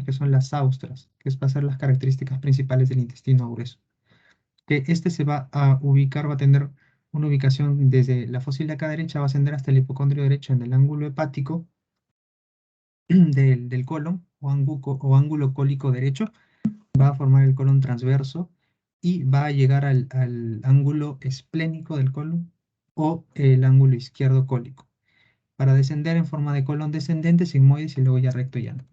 que son las austras, que va a ser las características principales del intestino grueso. Que este se va a ubicar, va a tener una ubicación desde la fosa ilíaca derecha, va a ascender hasta el hipocondrio derecho en el ángulo hepático del colon o ángulo cólico derecho, va a formar el colon transverso y va a llegar al ángulo esplénico del colon o el ángulo izquierdo cólico, para descender en forma de colon descendente, sigmoides y luego ya recto llano.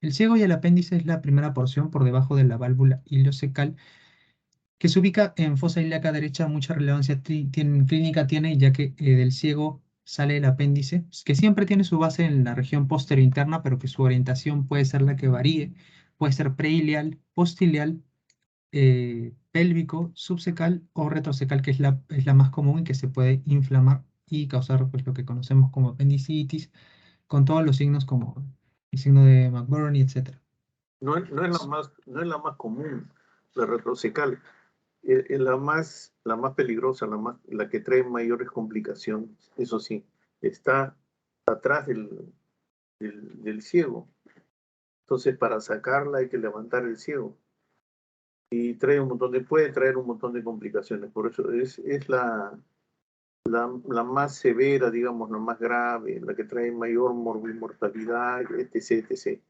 El ciego y el apéndice es la primera porción por debajo de la válvula ileocecal, que se ubica en fosa ilíaca derecha. Mucha relevancia clínica tiene, ya que del ciego sale el apéndice, que siempre tiene su base en la región posterointerna, pero que su orientación puede ser la que varíe. Puede ser preilial, postilial, pélvico, subcecal o retrocecal, que es la más común y que se puede inflamar y causar pues, lo que conocemos como apendicitis, con todos los signos como el signo de McBurney, etc. No es la más común, la retrocecal. Es la más peligrosa, la que trae mayores complicaciones. Eso sí, está atrás del ciego. Entonces, para sacarla hay que levantar el ciego. Y puede traer un montón de complicaciones. Por eso es la más severa, digamos, la más grave, la que trae mayor mortalidad, etc, etc.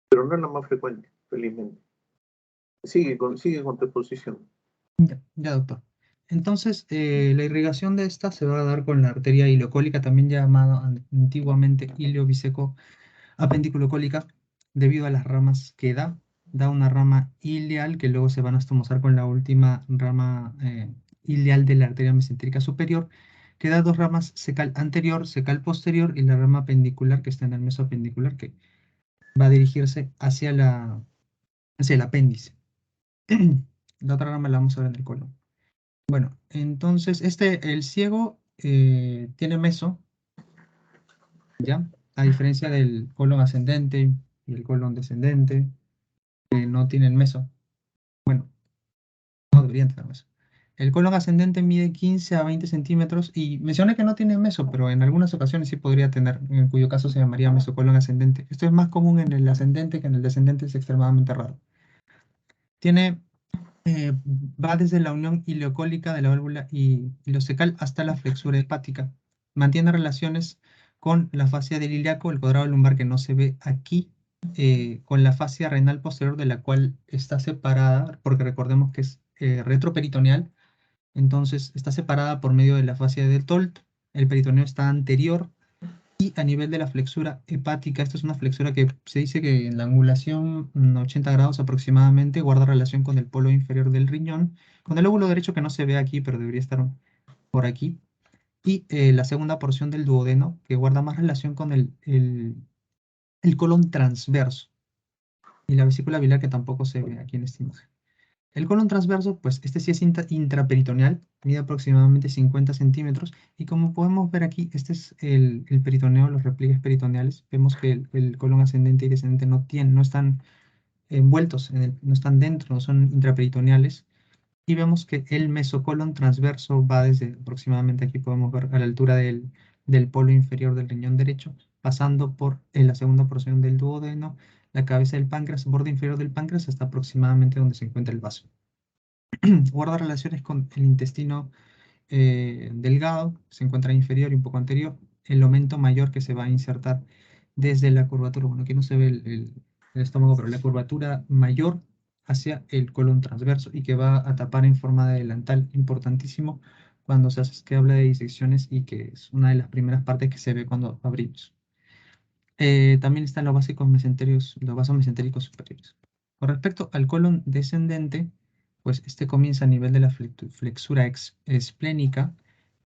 Pero no es la más frecuente, felizmente. Sigue con tu exposición. Ya, doctor. Entonces, la irrigación de esta se va a dar con la arteria ileocólica, también llamada antiguamente ileobiseco apendículo-cólica, debido a las ramas que da una rama ileal que luego se van a estomosar con la última rama ileal de la arteria mesentérica superior, que da dos ramas, secal anterior, secal posterior, y la rama apendicular que está en el mesoapendicular, que va a dirigirse hacia el apéndice. La otra rama la vamos a ver en el colon. Bueno, entonces el ciego tiene meso, ¿ya? A diferencia del colon ascendente y el colon descendente, que no tienen meso. Bueno, no deberían tener meso. El colon ascendente mide 15 a 20 centímetros y mencioné que no tiene meso, pero en algunas ocasiones sí podría tener, en cuyo caso se llamaría mesocolon ascendente. Esto es más común en el ascendente, que en el descendente es extremadamente raro. Va desde la unión ileocólica de la válvula ileocecal hasta la flexura hepática. Mantiene relaciones con la fascia del ilíaco, el cuadrado lumbar que no se ve aquí, con la fascia renal posterior, de la cual está separada, porque recordemos que es retroperitoneal. Entonces está separada por medio de la fascia del TOLT. El peritoneo está anterior. Y a nivel de la flexura hepática, esta es una flexura que se dice que en la angulación 80 grados aproximadamente guarda relación con el polo inferior del riñón, con el lóbulo derecho que no se ve aquí, pero debería estar por aquí. Y la segunda porción del duodeno, que guarda más relación con el colon transverso. Y la vesícula biliar, que tampoco se ve aquí en esta imagen. El colon transverso, pues este sí es intraperitoneal, mide aproximadamente 50 centímetros, y como podemos ver aquí, este es el peritoneo, los repliegues peritoneales. Vemos que el colon ascendente y descendente no están envueltos, no están dentro, no son intraperitoneales, y vemos que el mesocolon transverso va desde aproximadamente, aquí podemos ver, a la altura del polo inferior del riñón derecho, pasando por la segunda porción del duodeno, la cabeza del páncreas, borde inferior del páncreas, hasta aproximadamente donde se encuentra el vaso. Guarda relaciones con el intestino delgado, se encuentra inferior y un poco anterior, el aumento mayor que se va a insertar desde la curvatura. Bueno, aquí no se ve el estómago, pero la curvatura mayor hacia el colon transverso, y que va a tapar en forma de delantal, importantísimo cuando se hace, que habla de disecciones, y que es una de las primeras partes que se ve cuando abrimos. También están los vasos mesentéricos superiores. Con respecto al colon descendente, pues este comienza a nivel de la flexura esplénica,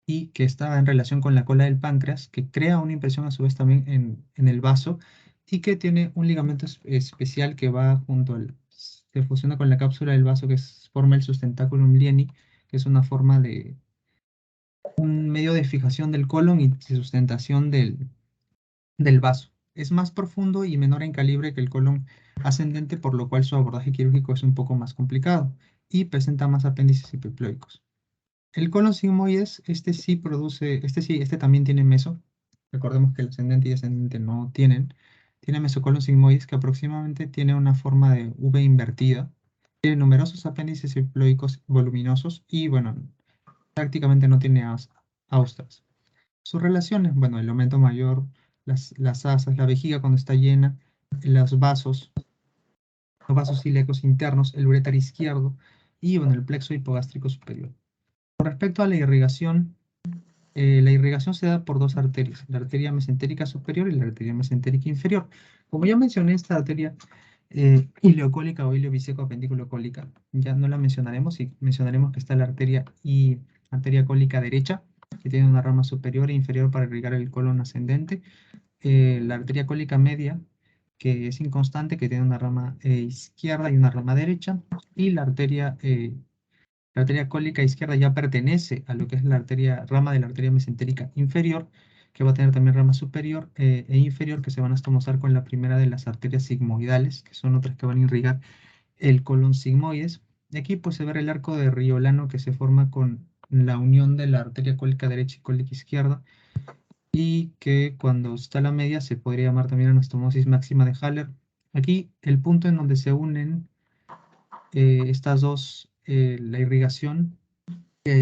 y que está en relación con la cola del páncreas, que crea una impresión a su vez también en el vaso, y que tiene un ligamento especial que va se fusiona con la cápsula del vaso, que forma el sustentaculum lieni, que es un medio de fijación del colon y de sustentación del vaso. Es más profundo y menor en calibre que el colon ascendente, por lo cual su abordaje quirúrgico es un poco más complicado y presenta más apéndices hipoploicos. El colon sigmoides, este también tiene meso. Recordemos que el ascendente y descendente no tienen. tiene mesocolon sigmoides que aproximadamente tiene una forma de V invertida. Tiene numerosos apéndices ciploicos voluminosos y, bueno, prácticamente no tiene austras. Sus relaciones, bueno, el aumento mayor, las asas, la vejiga cuando está llena, los vasos ilíacos internos, el uréter izquierdo y, bueno, el plexo hipogástrico superior. Con respecto a la irrigación se da por dos arterias, la arteria mesentérica superior y la arteria mesentérica inferior. Como ya mencioné, esta arteria ileocólica o iliobiseco apendículo-cólica, ya no la mencionaremos y mencionaremos que está la arteria cólica derecha, que tiene una rama superior e inferior para irrigar el colon ascendente, la arteria cólica media, que es inconstante, que tiene una rama izquierda y una rama derecha, y la arteria cólica izquierda ya pertenece a lo que es la rama de la arteria mesentérica inferior, que va a tener también rama superior e inferior, que se van a estomosar con la primera de las arterias sigmoidales, que son otras que van a irrigar el colon sigmoides. Y aquí pues se ve el arco de Riolano que se forma con la unión de la arteria cólica derecha y cólica izquierda, y que cuando está la media se podría llamar también anastomosis máxima de Haller. Aquí el punto en donde se unen estas dos, la irrigación,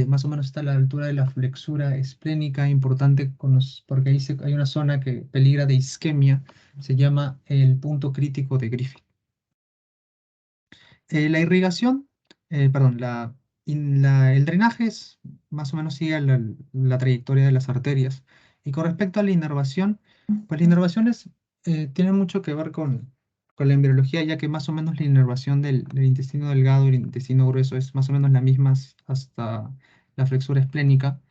más o menos está a la altura de la flexura esplénica, importante porque ahí hay una zona que peligra de isquemia, se llama el punto crítico de Griffith. La irrigación, perdón, el drenaje más o menos sigue la trayectoria de las arterias. Y con respecto a la inervación, pues la inervación tiene mucho que ver con la embriología, ya que más o menos la inervación del intestino delgado y el intestino grueso es más o menos la misma hasta la flexura esplénica,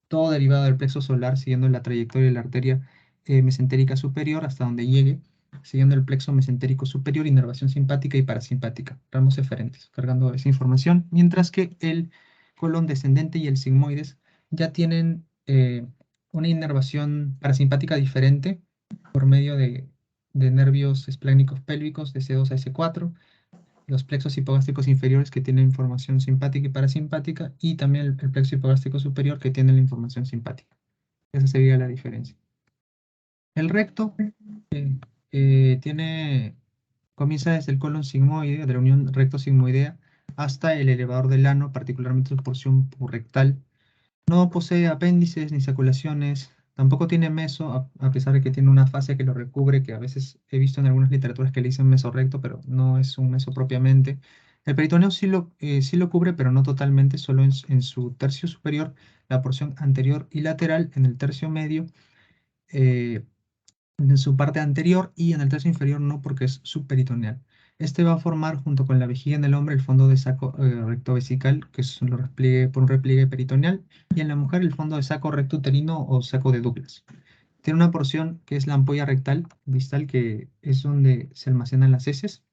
todo derivado del plexo solar, siguiendo la trayectoria de la arteria mesentérica superior hasta donde llegue, siguiendo el plexo mesentérico superior, inervación simpática y parasimpática, ramos eferentes, cargando esa información, mientras que el colon descendente y el sigmoides ya tienen una inervación parasimpática diferente por medio de nervios esplénicos pélvicos de C2 a S4, los plexos hipogástricos inferiores que tienen información simpática y parasimpática, y también el plexo hipogástrico superior que tiene la información simpática. Esa sería la diferencia. El recto comienza desde el colon sigmoide, de la unión recto-sigmoidea, hasta el elevador del ano, particularmente su porción rectal. No posee apéndices ni saculaciones, tampoco tiene meso, a pesar de que tiene una fascia que lo recubre, que a veces he visto en algunas literaturas que le dicen mesorrecto, pero no es un meso propiamente. El peritoneo sí lo cubre, pero no totalmente, solo en su tercio superior, la porción anterior y lateral, en el tercio medio, eh, en su parte anterior, y en el tercio inferior no, porque es subperitoneal. Este va a formar, junto con la vejiga en el hombre, el fondo de saco rectovesical, que es lo repliegue por un repliegue peritoneal, y en la mujer el fondo de saco recto uterino o saco de Douglas. Tiene una porción que es la ampolla rectal distal, que es donde se almacenan las heces,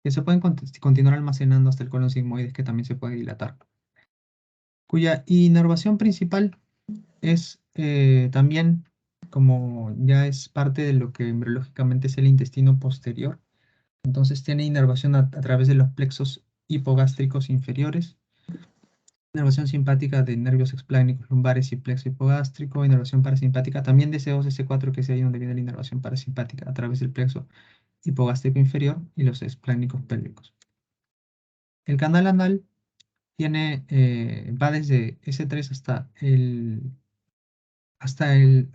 que se pueden continuar almacenando hasta el colon sigmoides, que también se puede dilatar, cuya inervación principal es también, como ya es parte de lo que embriológicamente es el intestino posterior, entonces tiene inervación a través de los plexos hipogástricos inferiores, inervación simpática de nervios explánicos lumbares y plexo hipogástrico, inervación parasimpática también de C2, S4, que es ahí donde viene la inervación parasimpática a través del plexo hipogástrico inferior y los explánicos pélvicos. El canal anal va desde S3 hasta el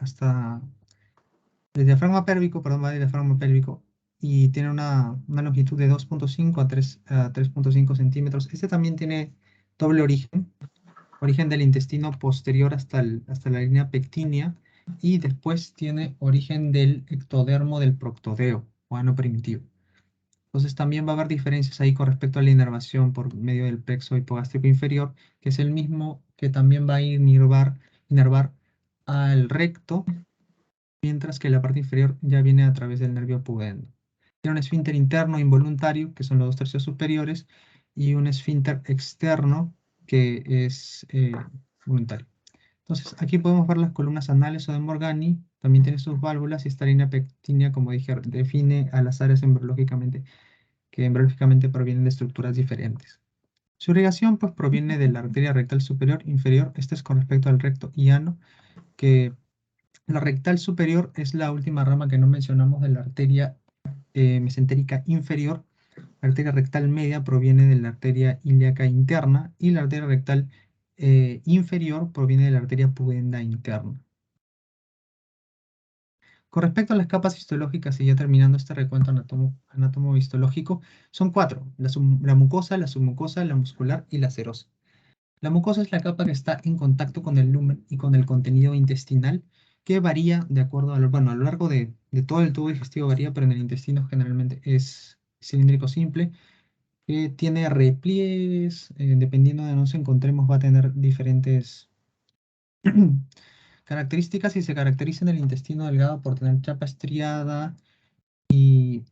diafragma pélvico, perdón, va del diafragma pélvico, y tiene una longitud de 2.5 a 3.5 centímetros. Este también tiene doble origen del intestino posterior hasta la línea pectínea, y después tiene origen del ectodermo del proctodeo, o ano primitivo. Entonces también va a haber diferencias ahí con respecto a la inervación por medio del plexo hipogástrico inferior, que es el mismo que también va a inervar al recto, mientras que la parte inferior ya viene a través del nervio pudendo. Tiene un esfínter interno involuntario, que son los 2 tercios superiores, y un esfínter externo, que es voluntario. Entonces, aquí podemos ver las columnas anales o de Morgani, también tiene sus válvulas, y esta línea pectínea, como dije, define a las áreas que embriológicamente provienen de estructuras diferentes. Su irrigación, pues, proviene de la arteria rectal superior inferior, este es con respecto al recto y ano, que La rectal superior es la última rama que no mencionamos de la arteria mesentérica inferior. La arteria rectal media proviene de la arteria ilíaca interna y la arteria rectal inferior proviene de la arteria pudenda interna. Con respecto a las capas histológicas, y ya terminando este recuento anatomo-histológico, son 4: la mucosa, la submucosa, la muscular y la serosa. La mucosa es la capa que está en contacto con el lumen y con el contenido intestinal, que varía de acuerdo a bueno, a lo largo de todo el tubo digestivo varía, pero en el intestino generalmente es cilíndrico simple, que tiene repliegues, dependiendo de dónde nos encontremos, va a tener diferentes características, y se caracteriza en el intestino delgado por tener chapa estriada y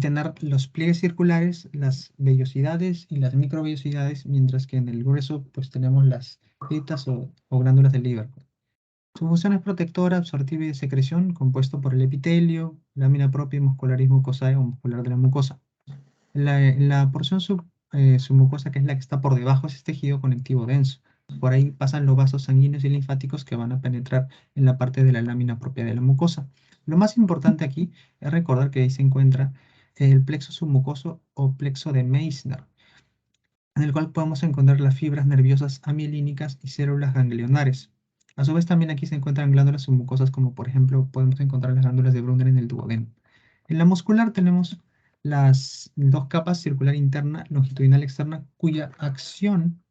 tener los pliegues circulares, las vellosidades y las microvellosidades, mientras que en el grueso pues tenemos las criptas o glándulas del Lieberkühn. Su función es protectora, absortiva y de secreción, compuesto por el epitelio, lámina propia, muscularis mucosae o muscular de la mucosa. La porción submucosa, que es la que está por debajo, es tejido conectivo denso. Por ahí pasan los vasos sanguíneos y linfáticos que van a penetrar en la parte de la lámina propia de la mucosa. Lo más importante aquí es recordar que ahí se encuentra el plexo submucoso o plexo de Meissner, en el cual podemos encontrar las fibras nerviosas amielínicas y células ganglionares. A su vez, también aquí se encuentran glándulas submucosas, como por ejemplo podemos encontrar las glándulas de Brunner en el duodeno. En la muscular tenemos las dos capas, circular interna, longitudinal externa, cuya acción,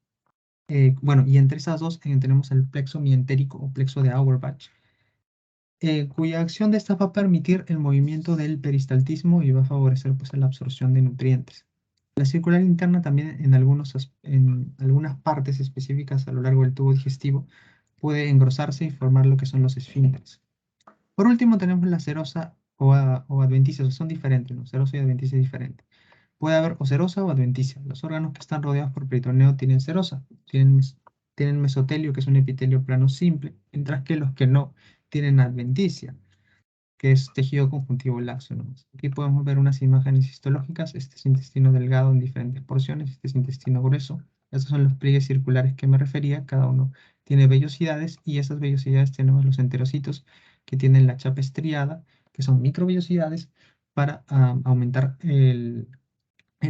bueno, y entre esas dos tenemos el plexo mientérico o plexo de Auerbach, cuya acción de esta va a permitir el movimiento del peristaltismo y va a favorecer pues la absorción de nutrientes. La circular interna también en algunas partes específicas a lo largo del tubo digestivo puede engrosarse y formar lo que son los esfínteres. Por último tenemos la serosa o adventicia, son diferentes, ¿no? Serosa y adventicia es diferente. Puede haber o serosa o adventicia. Los órganos que están rodeados por peritoneo tienen serosa, tienen mesotelio, que es un epitelio plano simple, mientras que los que no tienen adventicia, que es tejido conjuntivo laxo, ¿no? Aquí podemos ver unas imágenes histológicas. Este es intestino delgado en diferentes porciones, este es intestino grueso. Estos son los pliegues circulares que me refería, cada uno tiene vellosidades, y esas vellosidades tenemos los enterocitos que tienen la chapa estriada, que son microvellosidades, para aumentar el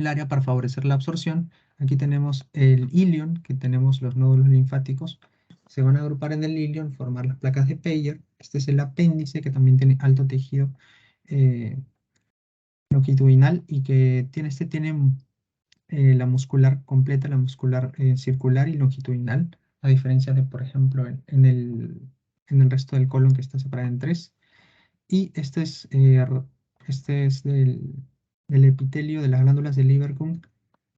área para favorecer la absorción. Aquí tenemos el ilion, que tenemos los nódulos linfáticos. Se van a agrupar en el ilion, formar las placas de Peyer. Este es el apéndice, que también tiene alto tejido longitudinal y que tiene la muscular completa, la muscular circular y longitudinal, a diferencia de, por ejemplo, en el resto del colon, que está separado en 3. Y este es del epitelio de las glándulas de Lieberkühn,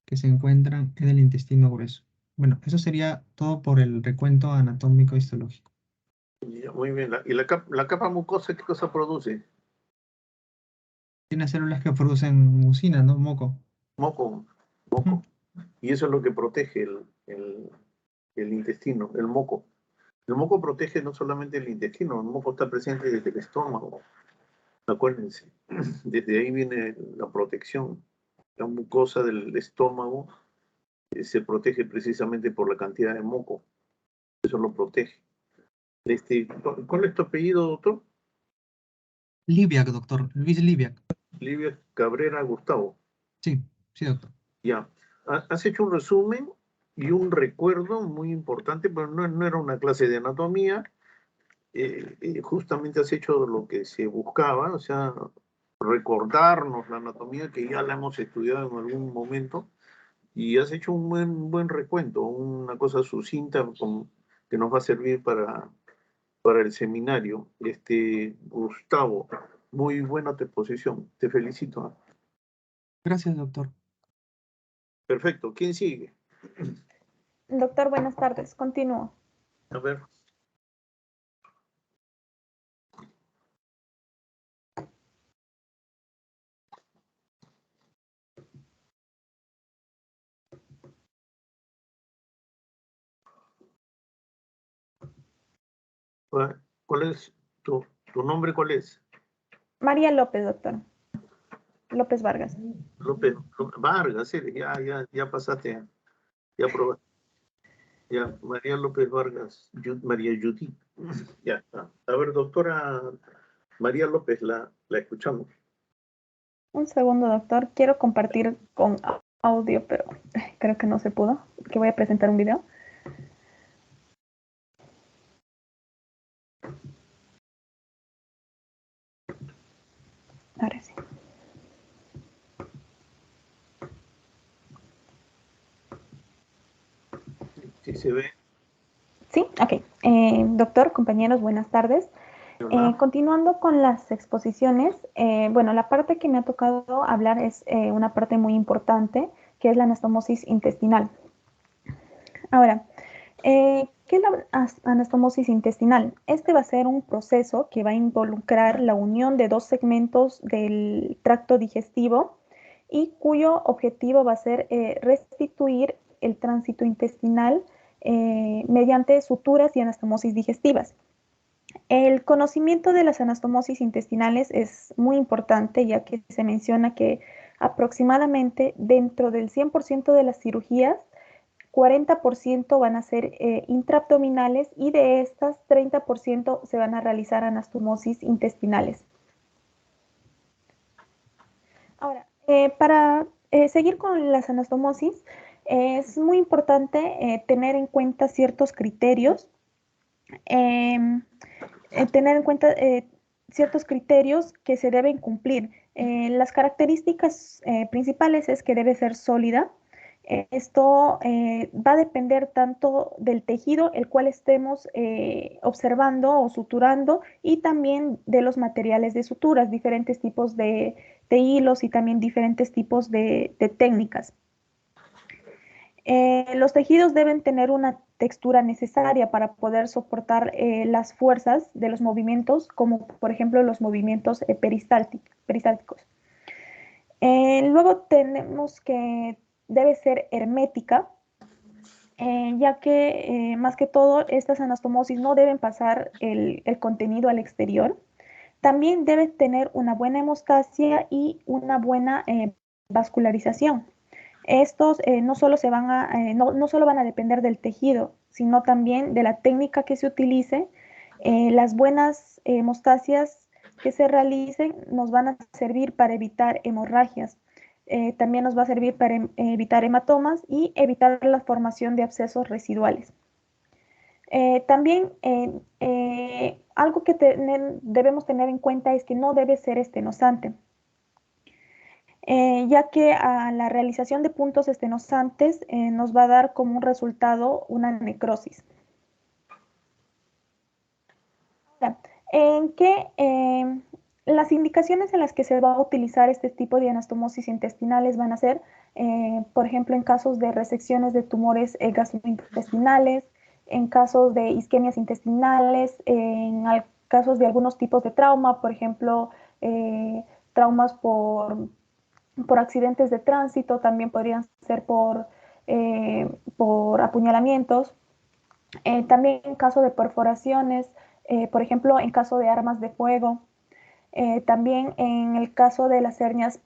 que se encuentran en el intestino grueso. Bueno, eso sería todo por el recuento anatómico histológico. Ya, muy bien. ¿Y la capa mucosa qué cosa produce? Tiene células que producen mucina, ¿no? Moco. Moco. Ujú. Y eso es lo que protege el intestino, el moco. El moco protege no solamente el intestino, el moco está presente desde el estómago. Acuérdense, desde ahí viene la protección. La mucosa del estómago se protege precisamente por la cantidad de moco. Eso lo protege. ¿Cuál es tu apellido, doctor? Liviac, doctor. Luis Liviac. Livia Cabrera Gustavo. Sí, sí, doctor. Ya. Has hecho un resumen y un recuerdo muy importante, pero no era una clase de anatomía. Justamente has hecho lo que se buscaba, o sea, recordarnos la anatomía que ya la hemos estudiado en algún momento, y has hecho un buen recuento, una cosa sucinta que nos va a servir para el seminario. Gustavo, muy buena tu exposición, te felicito. Gracias, doctor. Perfecto, ¿quién sigue? Doctor, buenas tardes. Continúo. A ver. ¿Cuál es tu nombre? ¿Cuál es? María López, doctor. López Vargas. López Vargas, ya pasaste, ya probaste. Ya, María López Vargas, María Judith. Ya está. A ver, doctora María López, la escuchamos. Un segundo, doctor. Quiero compartir con audio, pero creo que no se pudo, que voy a presentar un video. Ahora sí. Sí se ve. Sí, ok. Doctor, compañeros, buenas tardes. Continuando con las exposiciones, bueno, la parte que me ha tocado hablar es una parte muy importante, que es la anastomosis intestinal. Ahora, ¿qué es la anastomosis intestinal? Este va a ser un proceso que va a involucrar la unión de dos segmentos del tracto digestivo y cuyo objetivo va a ser restituir el tránsito intestinal mediante suturas y anastomosis digestivas. El conocimiento de las anastomosis intestinales es muy importante, ya que se menciona que aproximadamente dentro del 100% de las cirugías, 40% van a ser intraabdominales y de estas 30% se van a realizar anastomosis intestinales. Ahora, para seguir con las anastomosis, es muy importante tener en cuenta ciertos criterios. Tener en cuenta ciertos criterios que se deben cumplir. Las características principales es que debe ser sólida. Esto va a depender tanto del tejido el cual estemos observando o suturando y también de los materiales de suturas, diferentes tipos de hilos y también diferentes tipos de técnicas. Los tejidos deben tener una textura necesaria para poder soportar las fuerzas de los movimientos, como por ejemplo los movimientos peristálticos. Luego tenemos que debe ser hermética, ya que más que todo estas anastomosis no deben pasar el contenido al exterior. También debe tener una buena hemostasia y una buena vascularización. Estos no solo van a depender del tejido, sino también de la técnica que se utilice. Las buenas hemostasias que se realicen nos van a servir para evitar hemorragias. También nos va a servir para evitar hematomas y evitar la formación de abscesos residuales. También algo que debemos tener en cuenta es que no debe ser estenosante. Ya que a la realización de puntos estenosantes nos va a dar como un resultado una necrosis. Ahora, las indicaciones en las que se va a utilizar este tipo de anastomosis intestinales van a ser, por ejemplo, en casos de resecciones de tumores gastrointestinales, en casos de isquemias intestinales, en casos de algunos tipos de trauma, por ejemplo, traumas por accidentes de tránsito, también podrían ser por apuñalamientos, también en caso de perforaciones, por ejemplo, en caso de armas de fuego, también en el caso de las hernias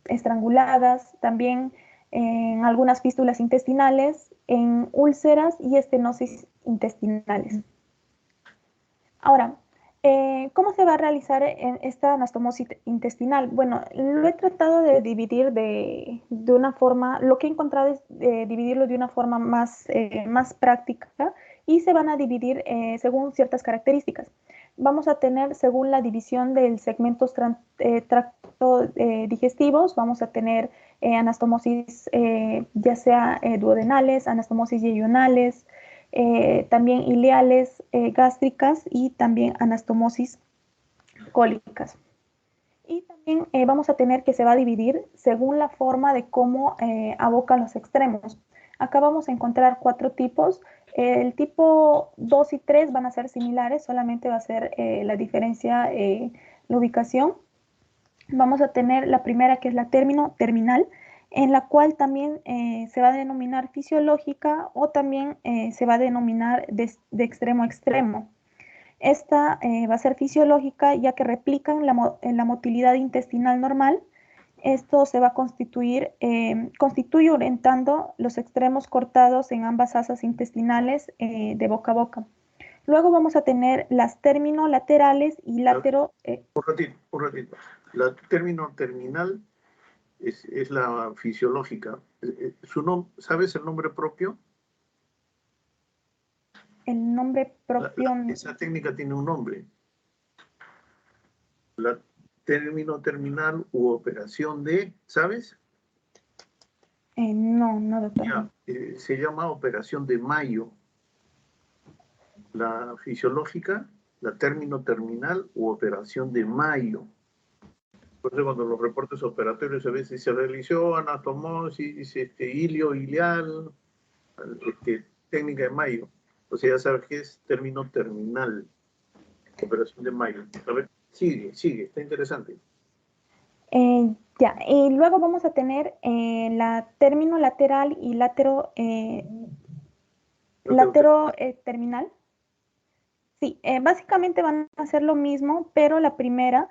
estranguladas, también en algunas fístulas intestinales, en úlceras y estenosis intestinales. Ahora, ¿cómo se va a realizar esta anastomosis intestinal? Bueno, lo he tratado de dividir de una forma, lo que he encontrado es dividirlo de una forma más práctica y se van a dividir según ciertas características. Vamos a tener, según la división del segmentos tracto digestivos, vamos a tener anastomosis ya sea duodenales, anastomosis yeyunales, también ileales, gástricas y también anastomosis cólicas. Y también vamos a tener que se va a dividir según la forma de cómo abocan los extremos. Acá vamos a encontrar 4 tipos. El tipo 2 y 3 van a ser similares, solamente va a ser la diferencia la ubicación. Vamos a tener la primera, que es la terminal, en la cual también se va a denominar fisiológica o también se va a denominar de extremo a extremo. Esta va a ser fisiológica, ya que replican la motilidad intestinal normal Esto se va a constituye orientando los extremos cortados en ambas asas intestinales de boca a boca. Luego vamos a tener las terminolaterales y latero. Un ratito. La término terminal es la fisiológica. ¿Sabes el nombre propio? El nombre propio. Esa técnica tiene un nombre. La término terminal u operación de, ¿sabes? No, doctor. Ya, se llama operación de Mayo. La fisiológica, la término terminal u operación de Mayo. Por eso cuando los reportes operatorios a veces se realizó anastomosis, ilio, ileal, técnica de Mayo. O sea, ya sabes que es término terminal, operación de Mayo. A ver, sigue, está interesante. Ya, y luego vamos a tener la término lateral y latero terminal. Sí, básicamente van a ser lo mismo, pero la primera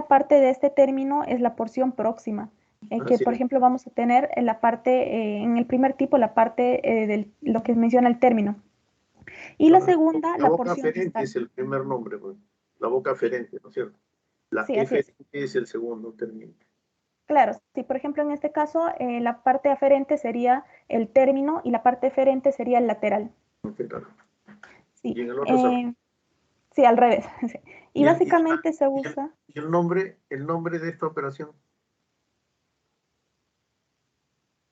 parte de este término es la porción próxima, que por ejemplo vamos a tener en la parte, en el primer tipo, la parte de lo que menciona el término. Y la segunda, la porción boca aferente es el primer nombre, pues. La boca aferente, ¿no es cierto? La sí, eferente es el segundo término. Claro, sí, por ejemplo, en este caso, la parte aferente sería el término y la parte eferente sería el lateral. Sí, y en el otro sí, al revés. Sí. Y básicamente se usa. ¿Y el nombre de esta operación?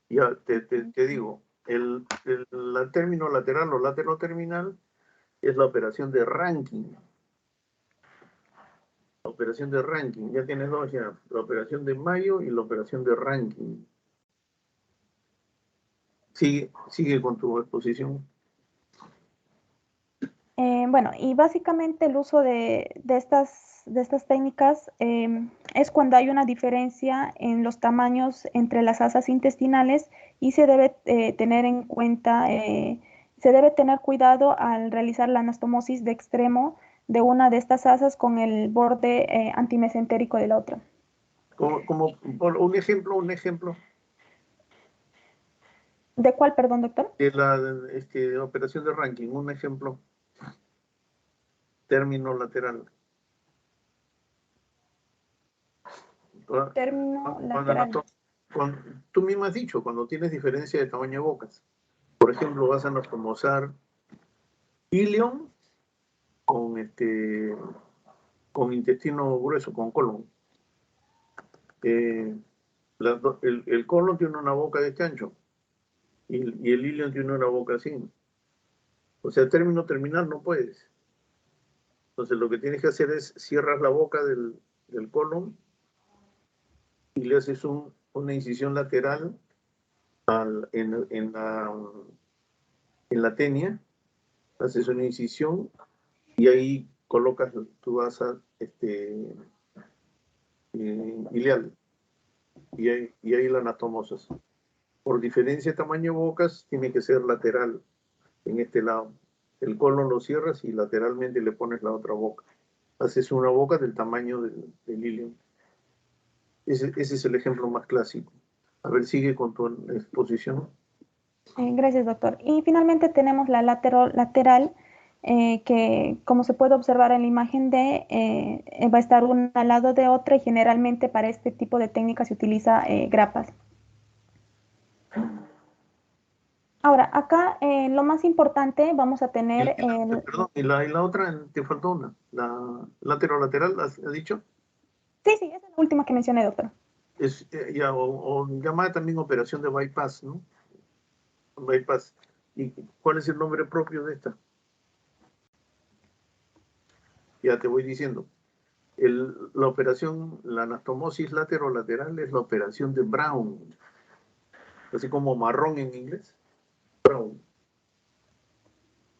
Ya, te digo, el término lateral o lateroterminal es la operación de ranking. La operación de ranking, ya tienes dos ya, la operación de Mayo y la operación de ranking. Sigue con tu exposición. Bueno, y básicamente el uso de estas técnicas es cuando hay una diferencia en los tamaños entre las asas intestinales y se debe tener en cuenta, se debe tener cuidado al realizar la anastomosis de extremo de una de estas asas con el borde antimesentérico de la otra. Como un ejemplo. ¿De cuál, perdón, doctor? De la operación de ranking, un ejemplo. Término lateral. Término lateral. Tú mismo has dicho, cuando tienes diferencia de tamaño de bocas. Por ejemplo, vas a anastomosar ilion con intestino grueso, con colon. El colon tiene una boca de este ancho y el ilion tiene una boca así. O sea, término terminal no puedes. Entonces lo que tienes que hacer es cierras la boca del colon y le haces una incisión lateral en la tenia, haces una incisión y ahí colocas tu asa ileal y ahí la anatomosas. Por diferencia de tamaño de bocas, tiene que ser lateral en este lado. El colon lo cierras y lateralmente le pones la otra boca. Haces una boca del tamaño del ilion. Ese es el ejemplo más clásico. A ver, sigue con tu exposición. Gracias, doctor. Y finalmente tenemos la lateral, que como se puede observar en la imagen va a estar una al lado de otra y generalmente para este tipo de técnica se utiliza grapas. Ahora, acá lo más importante vamos a tener... Perdón, y la otra, te faltó una. La lateral, ¿has dicho? Sí, esa es la última que mencioné, doctor. O llamada también operación de bypass, ¿no? Bypass. ¿Y cuál es el nombre propio de esta? Ya te voy diciendo. La operación, la anastomosis lateral es la operación de Brown. Así como marrón en inglés. Brown.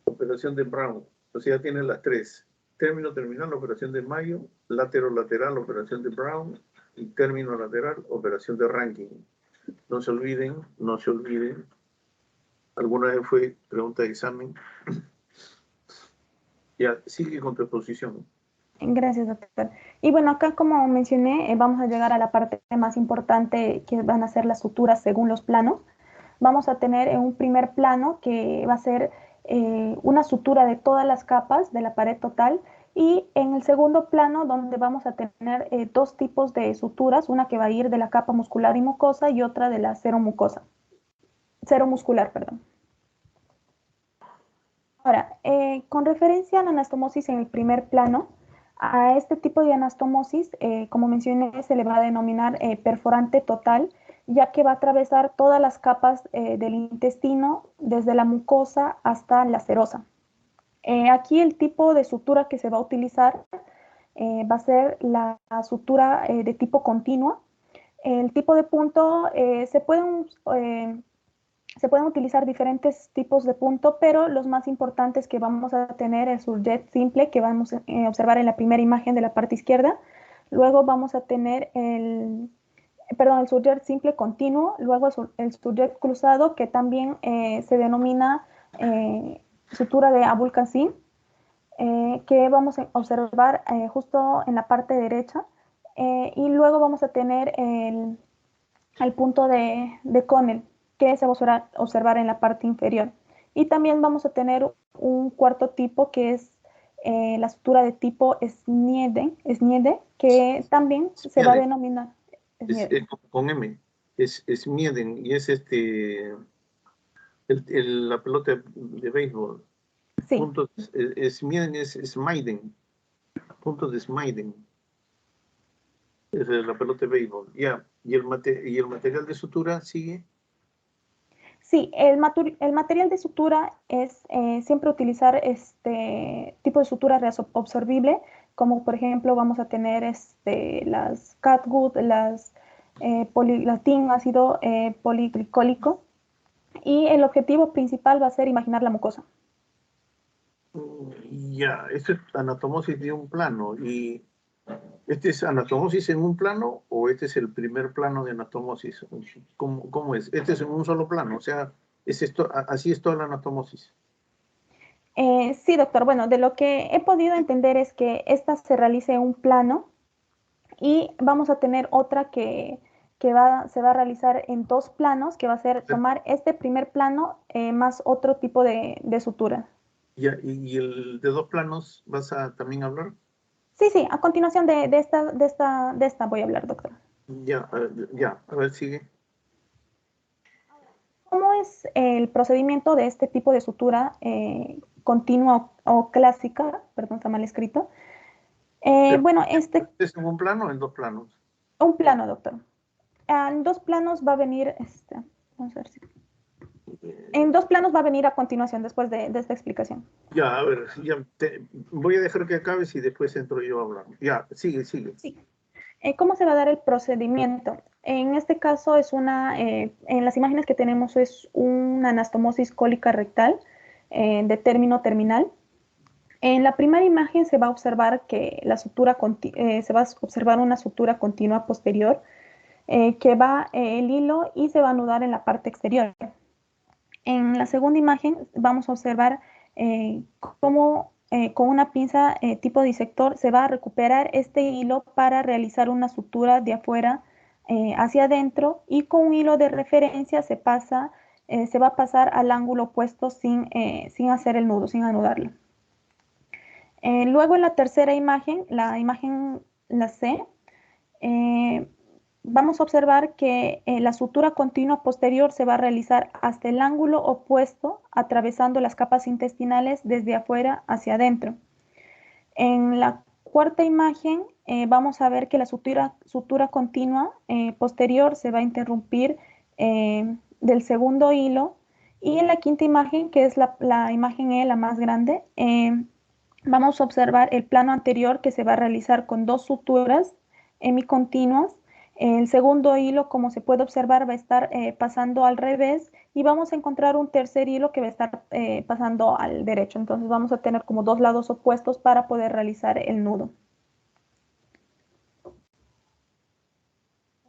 Operación de Brown. O sea, ya tiene las tres. Término terminal, operación de Mayo. Lateral, operación de Brown. Y término lateral, operación de ranking. No se olviden. Alguna vez pregunta de examen. Ya, sigue con tu exposición. Gracias, doctor. Y bueno, acá como mencioné, vamos a llegar a la parte más importante que van a ser las suturas según los planos. Vamos a tener un primer plano que va a ser una sutura de todas las capas de la pared total y en el segundo plano donde vamos a tener dos tipos de suturas, una que va a ir de la capa muscular y mucosa y otra de la seromuscular, perdón. Ahora, con referencia a la anastomosis en el primer plano, a este tipo de anastomosis, como mencioné, se le va a denominar perforante total, ya que va a atravesar todas las capas del intestino, desde la mucosa hasta la serosa. Aquí el tipo de sutura que se va a utilizar va a ser la sutura de tipo continua. El tipo de punto se pueden utilizar diferentes tipos de punto, pero los más importantes que vamos a tener es el surjet simple, que vamos a observar en la primera imagen de la parte izquierda. Luego vamos a tener el surjet simple continuo, luego el surjet cruzado, que también se denomina sutura de Abul-Qasim, que vamos a observar justo en la parte derecha. Y luego vamos a tener el punto de Connell, que se va a observar en la parte inferior. Y también vamos a tener un cuarto tipo que es la sutura de tipo Sniede, que también se va a denominar con M. Es Mieden y es la pelota de béisbol. Sí. Puntos, Mieden es Maiden. Puntos de Smiden. Es la pelota de béisbol. Ya. ¿Y el material de sutura sigue? Sí, el material de sutura es siempre utilizar este tipo de sutura reabsorbible, como por ejemplo vamos a tener las catgut, las tin ácido poliglicólico, y el objetivo principal va a ser imaginar la mucosa. Ya, esto es anatomosis de un plano. ¿Y este es anatomosis en un plano o este es el primer plano de anatomosis? ¿Cómo es? Este es en un solo plano, o sea, así es toda la anatomosis. Sí, doctor. Bueno, de lo que he podido entender es que esta se realice en un plano y vamos a tener otra que se va a realizar en dos planos, que va a ser tomar este primer plano más otro tipo de sutura. Ya, ¿y el de dos planos vas a también hablar? Sí, sí, a continuación de esta voy a hablar, doctor. Ya, a ver, sigue. ¿Cómo es el procedimiento de este tipo de sutura continua o clásica? Perdón, está mal escrito. Bueno, ¿Es en un plano o en dos planos? un plano, doctor. En dos planos va a venir, vamos a ver si... En dos planos va a venir a continuación, después de esta explicación. Ya, a ver, voy a dejar que acabes y después entro yo a hablar. Ya, sigue. Sí. ¿Cómo se va a dar el procedimiento? En este caso en las imágenes que tenemos es una anastomosis cólica rectal de término terminal. En la primera imagen se va a observar que se va a observar una sutura continua posterior que va el hilo y se va a anudar en la parte exterior. En la segunda imagen vamos a observar cómo con una pinza tipo disector se va a recuperar este hilo para realizar una sutura de afuera hacia adentro y con un hilo de referencia se va a pasar al ángulo opuesto sin hacer el nudo, sin anudarlo. Luego en la tercera imagen, la C, vamos a observar que la sutura continua posterior se va a realizar hasta el ángulo opuesto, atravesando las capas intestinales desde afuera hacia adentro. En la cuarta imagen vamos a ver que la sutura continua posterior se va a interrumpir del segundo hilo. Y en la quinta imagen, que es la imagen E, la más grande, vamos a observar el plano anterior que se va a realizar con dos suturas hemicontinuas. El segundo hilo, como se puede observar, va a estar pasando al revés y vamos a encontrar un tercer hilo que va a estar pasando al derecho. Entonces vamos a tener como dos lados opuestos para poder realizar el nudo.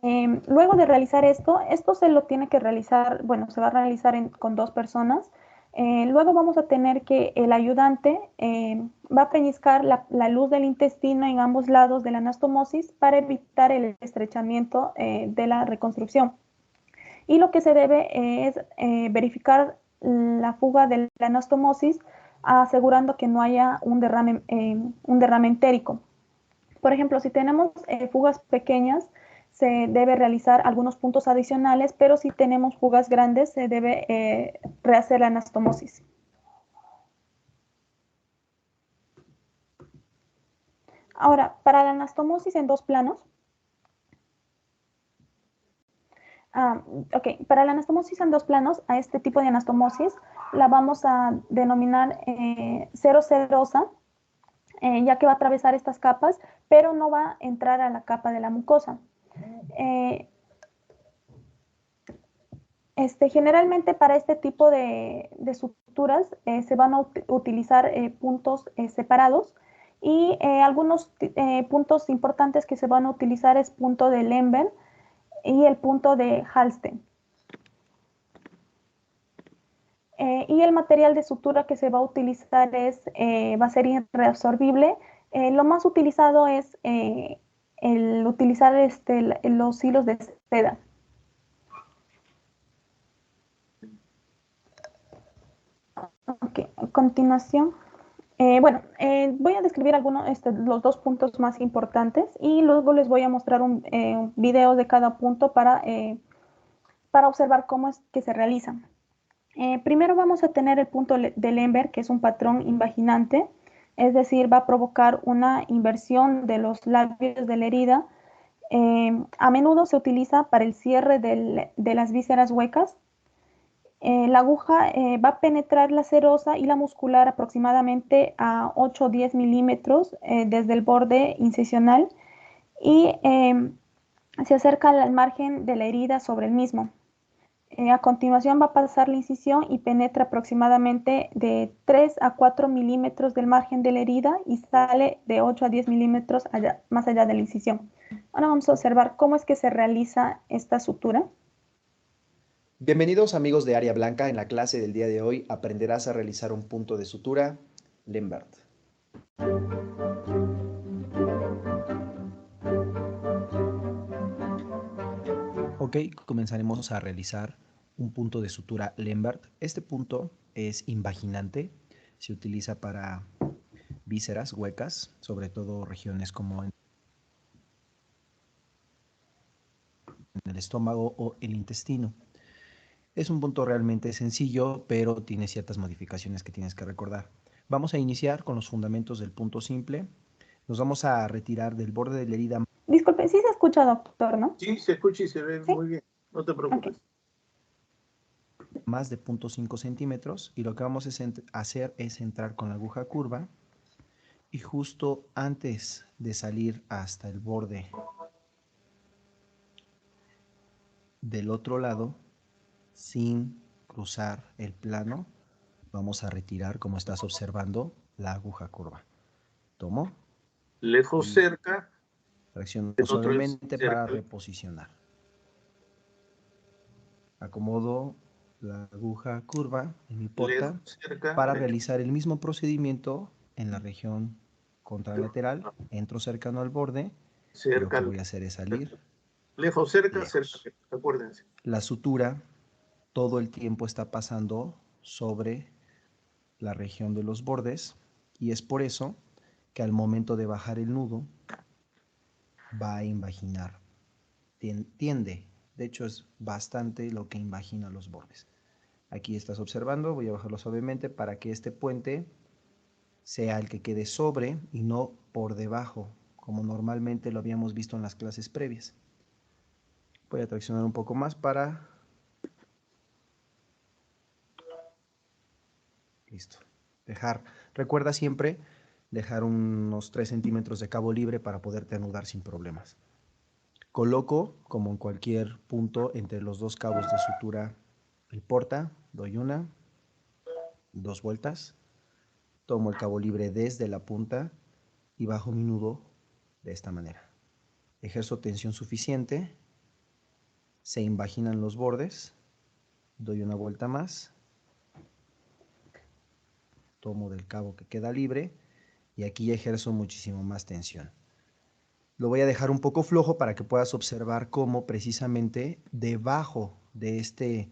Luego de realizar esto se lo tiene que realizar, bueno, se va a realizar con dos personas. Luego vamos a tener que el ayudante va a pellizcar la luz del intestino en ambos lados de la anastomosis para evitar el estrechamiento de la reconstrucción. Y lo que se debe es verificar la fuga de la anastomosis, asegurando que no haya un derrame entérico. Por ejemplo, si tenemos fugas pequeñas, se debe realizar algunos puntos adicionales, pero si tenemos fugas grandes, se debe rehacer la anastomosis. Ahora, para la anastomosis en dos planos, para la anastomosis en dos planos, a este tipo de anastomosis la vamos a denominar serosa, ya que va a atravesar estas capas, pero no va a entrar a la capa de la mucosa. Generalmente para este tipo de suturas se van a utilizar puntos separados, y algunos puntos importantes que se van a utilizar es punto de Lemberg y el punto de Halsten. Y el material de sutura que se va a utilizar va a ser irreabsorbible. Lo más utilizado es el utilizar los hilos de seda. Okay, a continuación, voy a describir los dos puntos más importantes y luego les voy a mostrar un video de cada punto para observar cómo es que se realizan. Primero vamos a tener el punto de Lemberg, que es un patrón invaginante, es decir, va a provocar una inversión de los labios de la herida. A menudo se utiliza para el cierre de las vísceras huecas. La aguja va a penetrar la serosa y la muscular aproximadamente a 8 o 10 milímetros desde el borde incisional, y se acerca al margen de la herida sobre el mismo. A continuación va a pasar la incisión y penetra aproximadamente de 3 a 4 milímetros del margen de la herida y sale de 8 a 10 milímetros más allá de la incisión. Ahora vamos a observar cómo es que se realiza esta sutura. Bienvenidos amigos de Área Blanca. En la clase del día de hoy aprenderás a realizar un punto de sutura Lemberg. Ok, comenzaremos a realizar un punto de sutura Lemberg. Este punto es invaginante, se utiliza para vísceras huecas, sobre todo regiones como en el estómago o el intestino. Es un punto realmente sencillo, pero tiene ciertas modificaciones que tienes que recordar. Vamos a iniciar con los fundamentos del punto simple. Nos vamos a retirar del borde de la herida. Disculpe, sí se escucha, doctor, ¿no? Sí, se escucha y se ve muy bien. No te preocupes. Okay. Más de 0.5 centímetros, y lo que vamos a hacer es entrar con la aguja curva y justo antes de salir hasta el borde del otro lado, sin cruzar el plano, vamos a retirar, como estás observando, la aguja curva. Tomo. Lejos, cerca. Tracciono El otro es suavemente cerca. para reposicionar. Acomodo la aguja curva en mi porta Lejos, cerca. para realizar el mismo procedimiento en la región contralateral. Entro cercano al borde y lo Cerca. que voy a hacer es salir Lejos, cerca, lejos. cerca. Acuérdense. La sutura todo el tiempo está pasando sobre la región de los bordes, y es por eso que al momento de bajar el nudo va a invaginar. Tiende, de hecho es bastante lo que invagina los bordes. Aquí estás observando, voy a bajarlo suavemente para que este puente sea el que quede sobre y no por debajo, como normalmente lo habíamos visto en las clases previas. Voy a traccionar un poco más para... Listo. Recuerda siempre dejar unos 3 centímetros de cabo libre para poderte anudar sin problemas. Coloco, como en cualquier punto, entre los dos cabos de sutura el porta, doy una, 2 vueltas, tomo el cabo libre desde la punta y bajo mi nudo de esta manera. Ejerzo tensión suficiente, se invaginan los bordes, doy una vuelta más tomo del cabo que queda libre y aquí ejerzo muchísimo más tensión. Lo voy a dejar un poco flojo para que puedas observar cómo precisamente debajo de este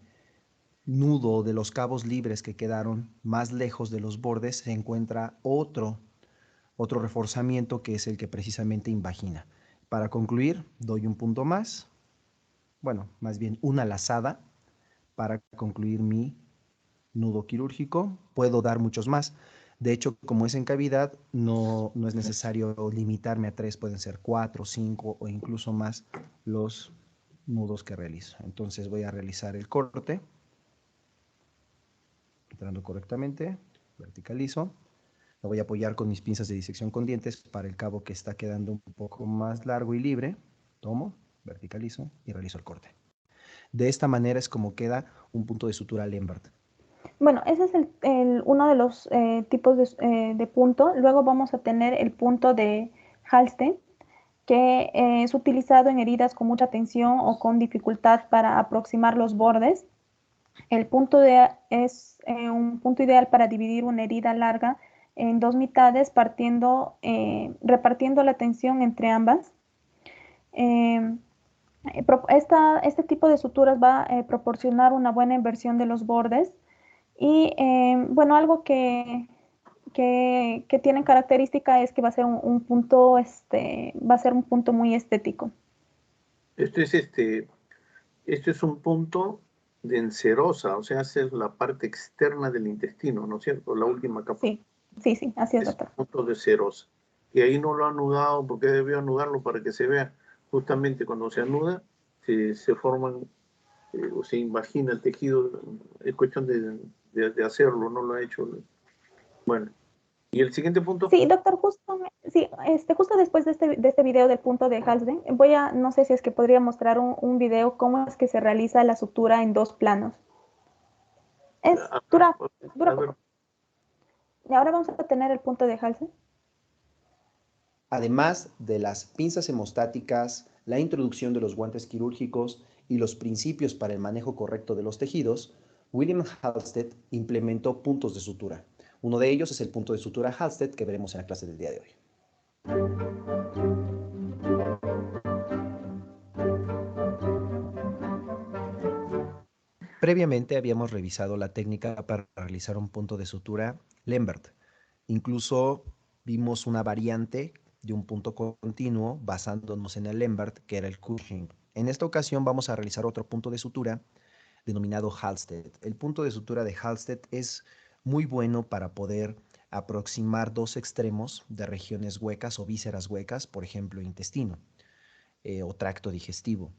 nudo de los cabos libres que quedaron más lejos de los bordes se encuentra otro reforzamiento que es el que precisamente invagina. Para concluir, doy un punto más, bueno, más bien una lazada para concluir mi nudo quirúrgico. Puedo dar muchos más. De hecho, como es en cavidad, no es necesario limitarme a 3, pueden ser 4, 5 o incluso más los nudos que realizo. Entonces voy a realizar el corte, entrando correctamente, verticalizo. Lo voy a apoyar con mis pinzas de disección con dientes para el cabo que está quedando un poco más largo y libre. Tomo, verticalizo y realizo el corte. De esta manera es como queda un punto de sutura Lembert. Bueno, ese es uno de los tipos de punto. Luego vamos a tener el punto de Halstein, que es utilizado en heridas con mucha tensión o con dificultad para aproximar los bordes. Es un punto ideal para dividir una herida larga en dos mitades, repartiendo la tensión entre ambas. Este tipo de suturas va a proporcionar una buena inversión de los bordes y bueno, algo que tienen característica es que va a ser un punto, va a ser un punto muy estético. Esto es un punto de encerosa, o sea, es la parte externa del intestino, ¿no es cierto? La última capa. Sí, sí, así es, doctor. Punto de cerosa. Y ahí no lo ha anudado porque debió anudarlo para que se vea. Justamente cuando se anuda, se forman o se invagina el tejido. Es cuestión de hacerlo, no lo ha hecho. Bueno, y el siguiente punto. Sí, doctor, justo después de este video del punto de Halsden, no sé si es que podría mostrar un video cómo es que se realiza la sutura en dos planos. Dura poco. Y ahora vamos a tener el punto de Halsden. Además de las pinzas hemostáticas, la introducción de los guantes quirúrgicos y los principios para el manejo correcto de los tejidos, William Halsted implementó puntos de sutura. Uno de ellos es el punto de sutura Halsted que veremos en la clase del día de hoy. Previamente habíamos revisado la técnica para realizar un punto de sutura Lembert. Incluso vimos una variante de un punto continuo basándonos en el Lembert, que era el Cushing. En esta ocasión vamos a realizar otro punto de sutura denominado Halsted. El punto de sutura de Halsted es muy bueno para poder aproximar dos extremos de regiones huecas o vísceras huecas, por ejemplo, intestino o tracto digestivo.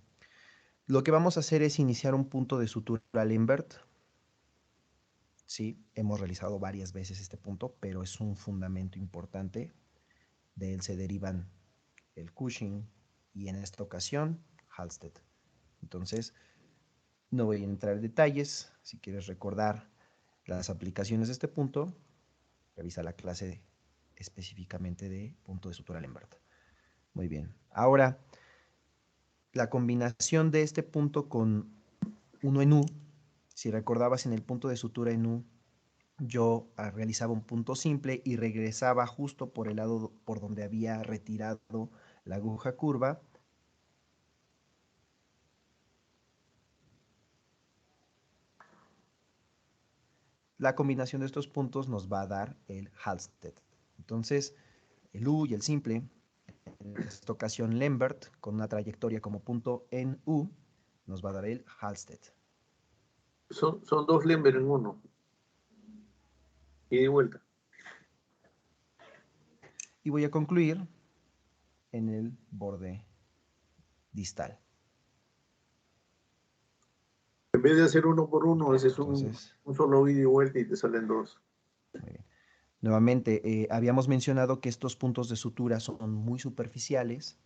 Lo que vamos a hacer es iniciar un punto de sutura Lembert. Sí, hemos realizado varias veces este punto, pero es un fundamento importante. De él se derivan el Cushing y en esta ocasión Halsted. Entonces, no voy a entrar en detalles. Si quieres recordar las aplicaciones de este punto, revisa la clase específicamente de punto de sutura Lembert. Muy bien. Ahora, la combinación de este punto con uno en U, si recordabas en el punto de sutura en U, yo realizaba un punto simple y regresaba justo por el lado por donde había retirado la aguja curva. La combinación de estos puntos nos va a dar el Halsted. Entonces, el U y el simple, en esta ocasión Lembert, con una trayectoria como punto en U, nos va a dar el Halsted. Son dos Lembert en uno. Y de vuelta. Y voy a concluir en el borde distal. En vez de hacer uno por uno, ese es Entonces, un solo ida y vuelta y te salen dos. Muy bien. Nuevamente, habíamos mencionado que estos puntos de sutura son muy superficiales,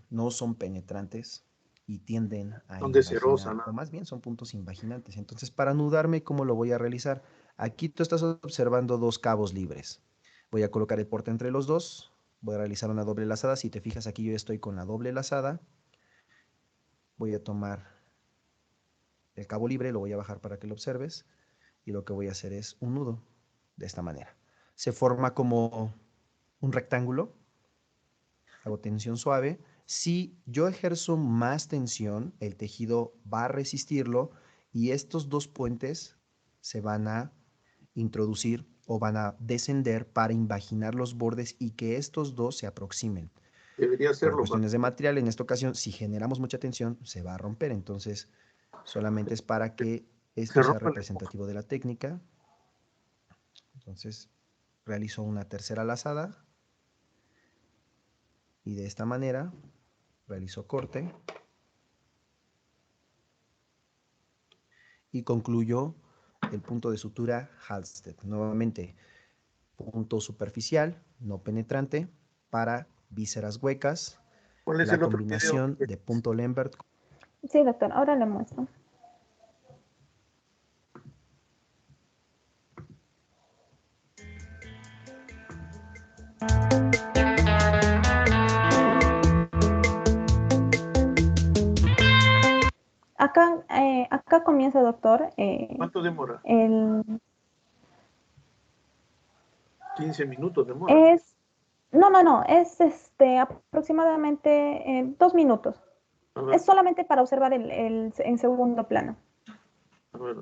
no son penetrantes y tienden a Son de cerosa, invaginar, o ¿no? más bien son puntos invaginantes. Entonces, para anudarme, ¿cómo lo voy a realizar? Aquí tú estás observando dos cabos libres. Voy a colocar el porte entre los dos, voy a realizar una doble lazada. Si te fijas, aquí yo estoy con la doble lazada. Voy a tomar el cabo libre, lo voy a bajar para que lo observes. y lo que voy a hacer es un nudo de esta manera. Se forma como un rectángulo, hago tensión suave. Si yo ejerzo más tensión, el tejido va a resistirlo y estos dos puentes se van a introducir o van a descender para invaginar los bordes y que estos dos se aproximen. Debería Por hacerlo. cuestiones de material, en esta ocasión, si generamos mucha tensión, se va a romper. Entonces, solamente es para que esto sea representativo de la técnica. Entonces, realizo una tercera lazada y de esta manera realizo corte y concluyo el punto de sutura Halsted. Nuevamente, punto superficial, no penetrante, para vísceras huecas, ¿Cuál es la el otro video? combinación de punto Lembert. Sí, doctor, ahora le muestro. Acá comienza, doctor. ¿Cuánto demora? 15 minutos demora. No, es aproximadamente 2 minutos. Es solamente para observar en segundo plano. A ver.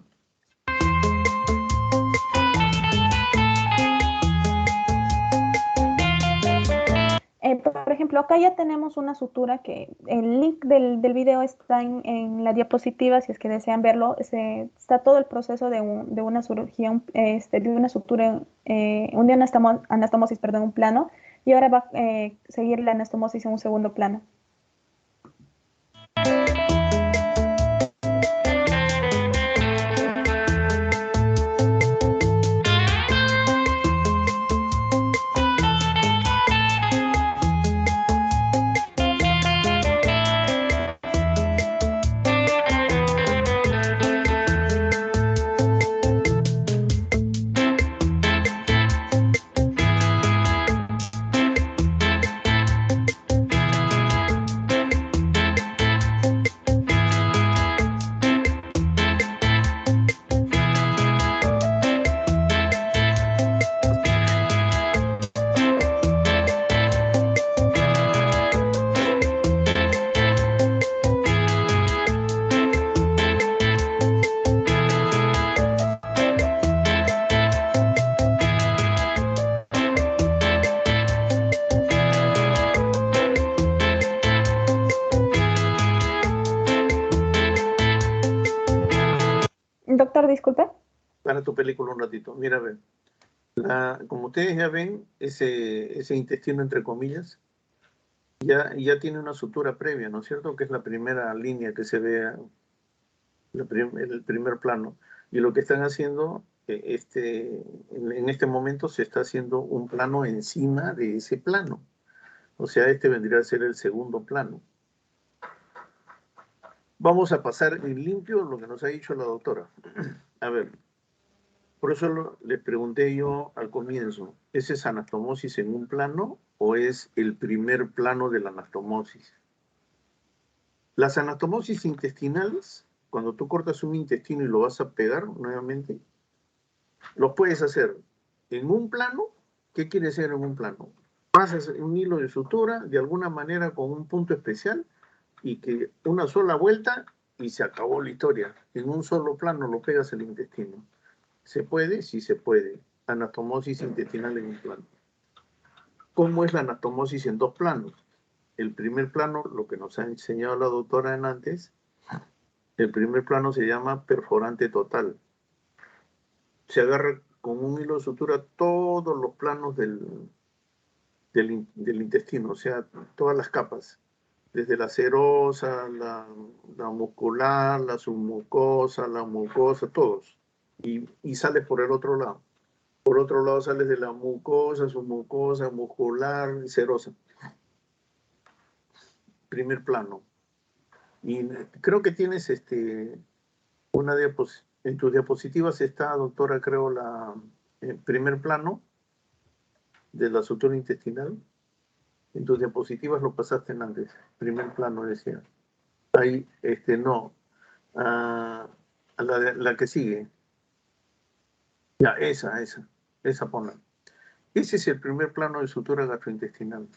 Por ejemplo, acá ya tenemos una sutura que el link del video está en la diapositiva, si es que desean verlo. Está todo el proceso de una cirugía, de una sutura, de una anastomosis, perdón, un plano, y ahora va a seguir la anastomosis en un segundo plano. Doctor, disculpe. Para tu película un ratito. Mira, a ver. Como ustedes ya ven, ese intestino, entre comillas, ya tiene una sutura previa, ¿no es cierto? Que es la primera línea que se ve el primer plano. Y lo que están haciendo, en este momento se está haciendo un plano encima de ese plano. O sea, este vendría a ser el segundo plano. Vamos a pasar en limpio lo que nos ha dicho la doctora. A ver, por eso les pregunté yo al comienzo, ¿ese es anastomosis en un plano o es el primer plano de la anastomosis? Las anastomosis intestinales, cuando tú cortas un intestino y lo vas a pegar nuevamente, lo puedes hacer en un plano. ¿Qué quiere decir en un plano? Pasas un hilo de sutura de alguna manera con un punto especial y que una sola vuelta y se acabó la historia. En un solo plano lo pegas el intestino. ¿Se puede? Sí se puede. Anastomosis intestinal en un plano. ¿Cómo es la anastomosis en dos planos? El primer plano, lo que nos ha enseñado la doctora antes, el primer plano se llama perforante total. Se agarra con un hilo de sutura todos los planos del intestino, o sea, todas las capas, desde la serosa, la muscular, la submucosa, la mucosa, todos, y sales por el otro lado. Por otro lado sales de la mucosa, submucosa, muscular y serosa. Primer plano. Y creo que tienes una diapositiva. En tus diapositivas está, doctora, creo, el primer plano de la sutura intestinal. En tus diapositivas lo pasaste en antes. Primer plano, decía. Ahí, no. La que sigue. Ya, esa ponla. Ese es el primer plano de sutura gastrointestinal.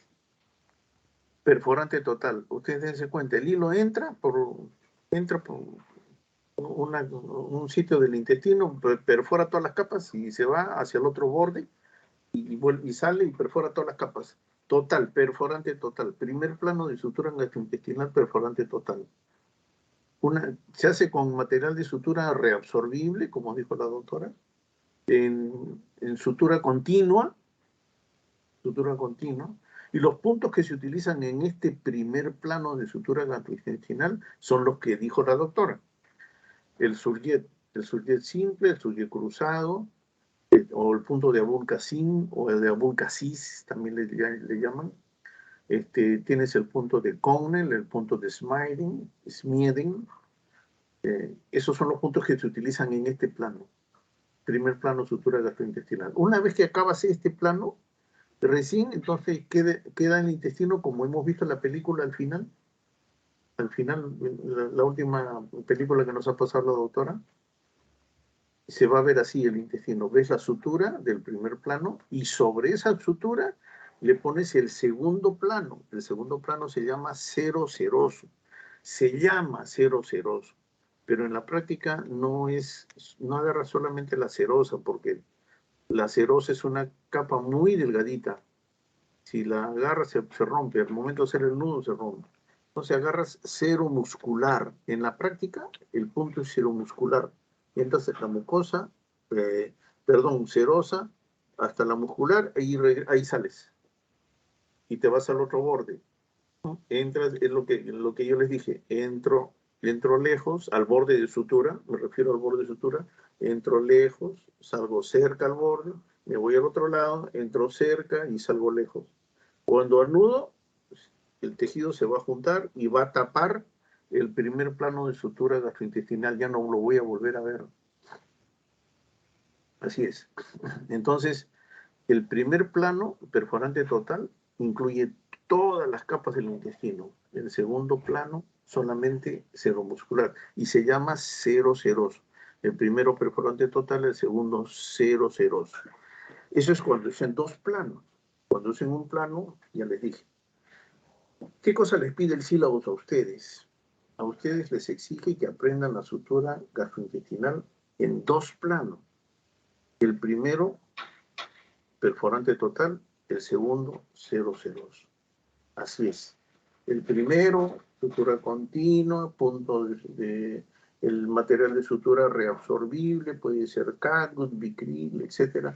Perforante total. Ustedes dense cuenta, el hilo entra por un sitio del intestino, perfora todas las capas y se va hacia el otro borde y sale y perfora todas las capas. Total, perforante total. Primer plano de sutura gastrointestinal, perforante total. Se hace con material de sutura reabsorbible, como dijo la doctora, en sutura continua, y los puntos que se utilizan en este primer plano de sutura gastrointestinal son los que dijo la doctora. El surjet simple, el surjet cruzado, o el punto de Abul-Qasim, o el de Abul-Qasis, también le llaman. Tienes el punto de Connell, el punto de Smieding. Esos son los puntos que se utilizan en este plano. Primer plano, sutura gastrointestinal. Una vez que acabas este plano, recién entonces queda el intestino, como hemos visto en la película al final. Al final, la última película que nos ha pasado la doctora, se va a ver así el intestino. Ves la sutura del primer plano y sobre esa sutura le pones el segundo plano. El segundo plano se llama cero seroso. Se llama cero seroso, pero en la práctica no agarra solamente la serosa, porque la serosa es una capa muy delgadita. Si la agarras se rompe, al momento de hacer el nudo se rompe. Entonces agarras cero muscular. En la práctica el punto es cero muscular. Entonces la mucosa, serosa, hasta la muscular, ahí sales. Y te vas al otro borde. Entras, es lo que yo les dije, entro lejos, al borde de sutura, me refiero al borde de sutura, entro lejos, salgo cerca al borde, me voy al otro lado, entro cerca y salgo lejos. Cuando anudo, el tejido se va a juntar y va a tapar el primer plano de sutura gastrointestinal, ya no lo voy a volver a ver. Así es. Entonces, el primer plano, perforante total, incluye todas las capas del intestino. El segundo plano, solamente seromuscular. Y se llama cero seroso. El primero perforante total, el segundo cero seroso. Eso es cuando es en dos planos. Cuando es en un plano, ya les dije. ¿Qué cosa les pide el sílabus a ustedes? A ustedes les exige que aprendan la sutura gastrointestinal en dos planos. El primero, perforante total, el segundo, cero seroso. Así es. El primero, sutura continua, punto el material de sutura reabsorbible, puede ser catgut, bicril, etc.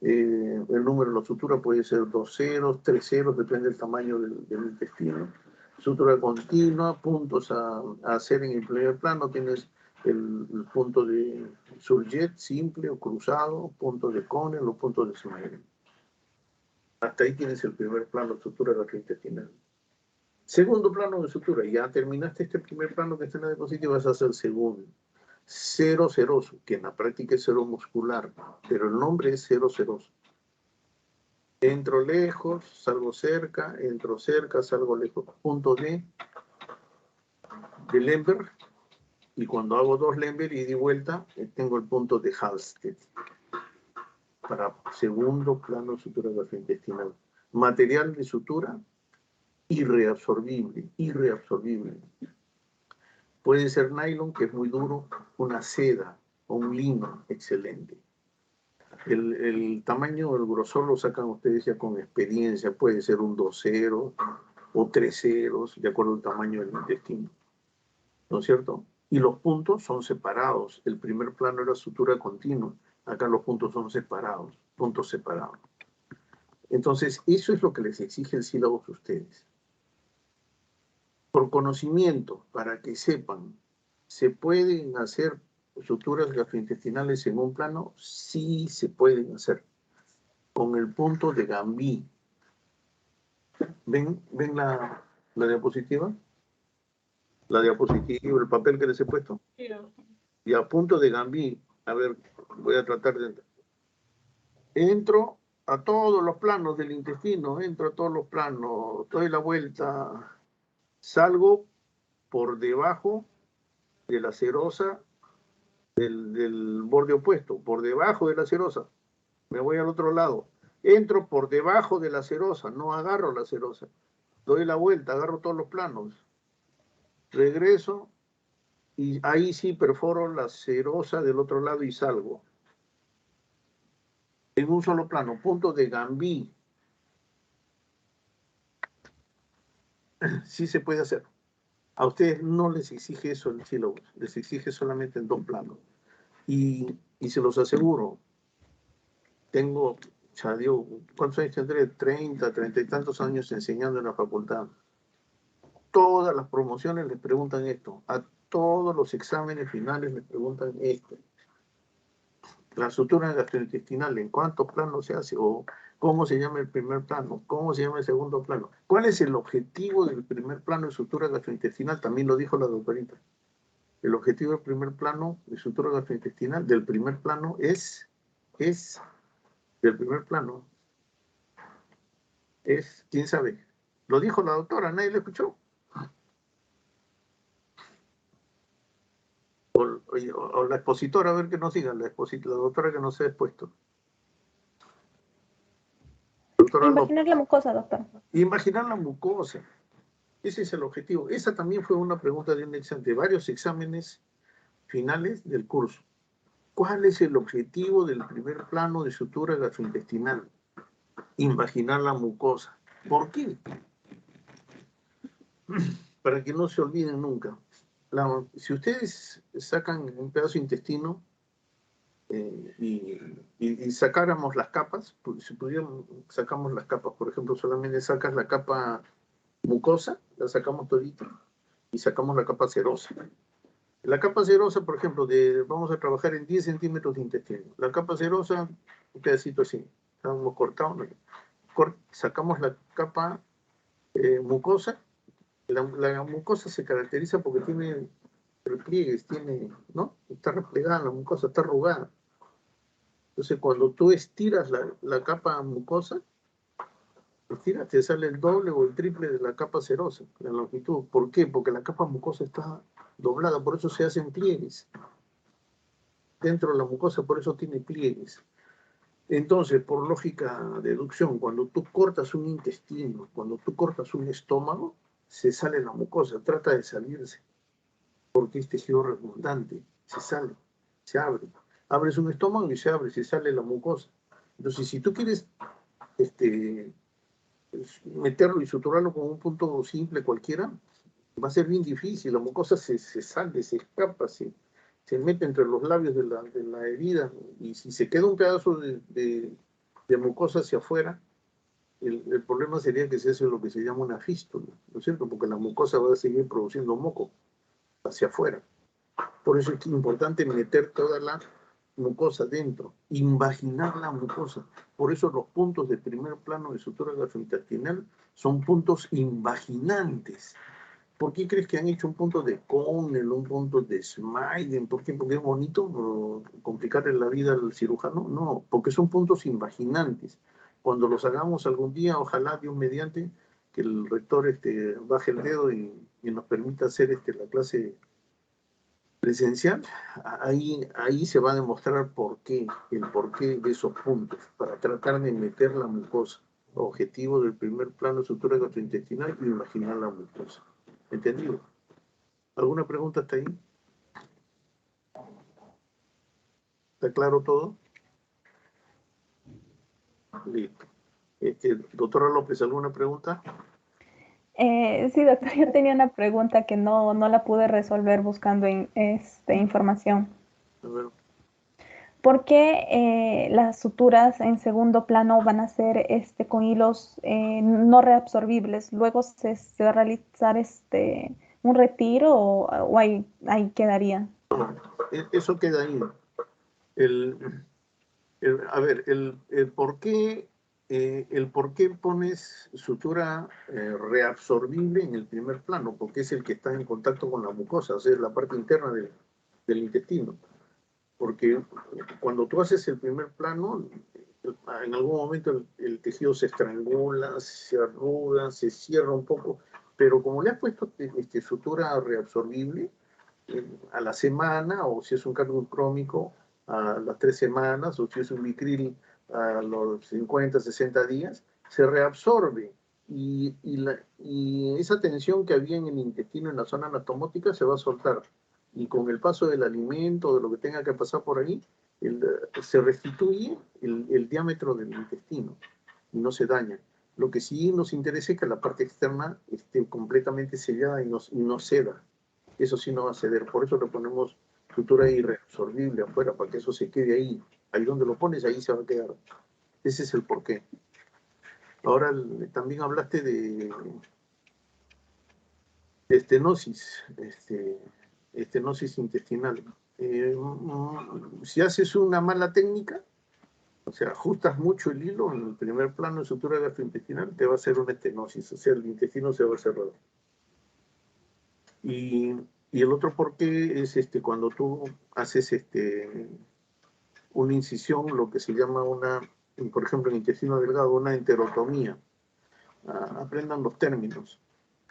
El número de la sutura puede ser 2 ceros, 3 ceros, depende del tamaño del intestino. Sutura continua, puntos a hacer en el primer plano, tienes el punto de surjet simple o cruzado, punto de Connell o punto de Smieding. Hasta ahí tienes el primer plano de sutura gastrointestinal. Segundo plano de sutura, ya terminaste este primer plano que está en la diapositiva, vas a hacer el segundo. Cero seroso, que en la práctica es cero muscular, pero el nombre es cero seroso. Entro lejos, salgo cerca, entro cerca, salgo lejos. Punto de Lemberg, y cuando hago 2 Lemberg y di vuelta, tengo el punto de Halsted. Para segundo plano de sutura gastrointestinal. Material de sutura irreabsorbible. Puede ser nylon, que es muy duro, una seda o un lino excelente. El tamaño, el grosor lo sacan ustedes ya con experiencia, puede ser un 2 ceros o 3 ceros, de acuerdo al tamaño del intestino. ¿No es cierto? Y los puntos son separados. El primer plano era sutura continua. Acá los puntos son separados, puntos separados. Entonces, eso es lo que les exige el sílabus a ustedes. Por conocimiento, para que sepan, ¿se pueden hacer suturas gastrointestinales en un plano? Sí se pueden hacer. Con el punto de Gambí. ¿Ven la diapositiva? La diapositiva, el papel que les he puesto. Y a punto de Gambí, a ver, voy a tratar de... Entro a todos los planos del intestino, entro a todos los planos, doy la vuelta, salgo por debajo de la serosa del borde opuesto, por debajo de la serosa. Me voy al otro lado. Entro por debajo de la serosa, no agarro la serosa. Doy la vuelta, agarro todos los planos. Regreso y ahí sí perforo la serosa del otro lado y salgo. En un solo plano, punto de Gambí. Sí se puede hacer. A ustedes no les exige eso el sílabo, les exige solamente en 2 planos. Y se los aseguro, tengo, ya digo, ¿cuántos años tendré? 30 y tantos años enseñando en la facultad. Todas las promociones les preguntan esto, a todos los exámenes finales les preguntan esto. La sutura gastrointestinal, ¿en cuántos planos se hace? O ¿cómo se llama el primer plano? ¿Cómo se llama el segundo plano? ¿Cuál es el objetivo del primer plano de sutura gastrointestinal? También lo dijo la doctorita. El objetivo del primer plano de sutura gastrointestinal, del primer plano, del primer plano, ¿quién sabe? Lo dijo la doctora, nadie lo escuchó. O la expositora, a ver que nos diga, la doctora que no se ha expuesto. Doctora Imaginar la mucosa, doctor. Imaginar la mucosa. Ese es el objetivo. Esa también fue una pregunta de varios exámenes finales del curso. ¿Cuál es el objetivo del primer plano de sutura gastrointestinal? Imaginar la mucosa. ¿Por qué? Para que no se olviden nunca. Si ustedes sacan un pedazo de intestino y sacáramos las capas, si pudiéramos, sacamos las capas, por ejemplo, solamente sacas la capa mucosa, la sacamos todita, y sacamos la capa serosa. La capa serosa, por ejemplo, vamos a trabajar en 10 centímetros de intestino. La capa serosa, un pedacito así, estamos cortados, sacamos la capa mucosa. La mucosa se caracteriza porque tiene repliegues, ¿no? Está replegada, la mucosa está arrugada. Entonces, cuando tú estiras la capa mucosa, te sale el doble o el triple de la capa serosa, la longitud. ¿Por qué? Porque la capa mucosa está doblada, por eso se hacen pliegues. Dentro de la mucosa, por eso tiene pliegues. Entonces, por lógica de deducción, cuando tú cortas un intestino, cuando tú cortas un estómago, se sale la mucosa, trata de salirse, porque es tejido redundante, se sale, se abre. Abres un estómago y se abre, se sale la mucosa. Entonces, si tú quieres meterlo y suturarlo con un punto simple cualquiera, va a ser bien difícil, la mucosa se sale, se escapa, se mete entre los labios de la herida, y si se queda un pedazo de mucosa hacia afuera, el problema sería que se hace lo que se llama una fístula, ¿no es cierto? Porque la mucosa va a seguir produciendo moco hacia afuera. Por eso es importante meter toda la mucosa dentro, invaginar la mucosa. Por eso los puntos de primer plano de sutura gastrointestinal son puntos invaginantes. ¿Por qué crees que han hecho un punto de Connell, un punto de Smyden? ¿Por qué? ¿Porque es bonito complicarle la vida al cirujano? No, porque son puntos invaginantes. Cuando los hagamos algún día, ojalá Dios mediante, que el rector baje el dedo y nos permita hacer la clase presencial, ahí se va a demostrar el porqué de esos puntos, para tratar de meter la mucosa. Objetivo del primer plano de sutura gastrointestinal y imaginar la mucosa. ¿Entendido? ¿Alguna pregunta hasta ahí? ¿Está claro todo? Listo. Doctora López, ¿alguna pregunta? Sí, doctor, yo tenía una pregunta que no la pude resolver buscando información. A ver. ¿Por qué las suturas en segundo plano van a ser con hilos no reabsorbibles? ¿Luego se va a realizar un retiro o ahí quedaría? Eso queda ahí. A ver, el por qué pones sutura reabsorbible en el primer plano, porque es el que está en contacto con la mucosa, o sea, es la parte interna del intestino. Porque cuando tú haces el primer plano, en algún momento el tejido se estrangula, se arruga, se cierra un poco, pero como le has puesto sutura reabsorbible, a la semana, o si es un cálculo crómico a las 3 semanas, o si es un Vicril a los 50, 60 días, se reabsorbe. Y esa tensión que había en el intestino, en la zona anatomótica, se va a soltar. Y con el paso del alimento, de lo que tenga que pasar por ahí, se restituye el diámetro del intestino y no se daña. Lo que sí nos interesa es que la parte externa esté completamente sellada y no ceda. Eso sí no va a ceder. Por eso le ponemos sutura irreabsorbible afuera, para que eso se quede ahí. Ahí donde lo pones, ahí se va a quedar. Ese es el porqué. Ahora, también hablaste de estenosis, estenosis intestinal. Si haces una mala técnica, o sea, ajustas mucho el hilo en el primer plano de sutura gastrointestinal, te va a hacer una estenosis, o sea, el intestino se va a cerrar. Y el otro porqué es cuando tú haces una incisión, lo que se llama por ejemplo, en intestino delgado, una enterotomía. Aprendan los términos.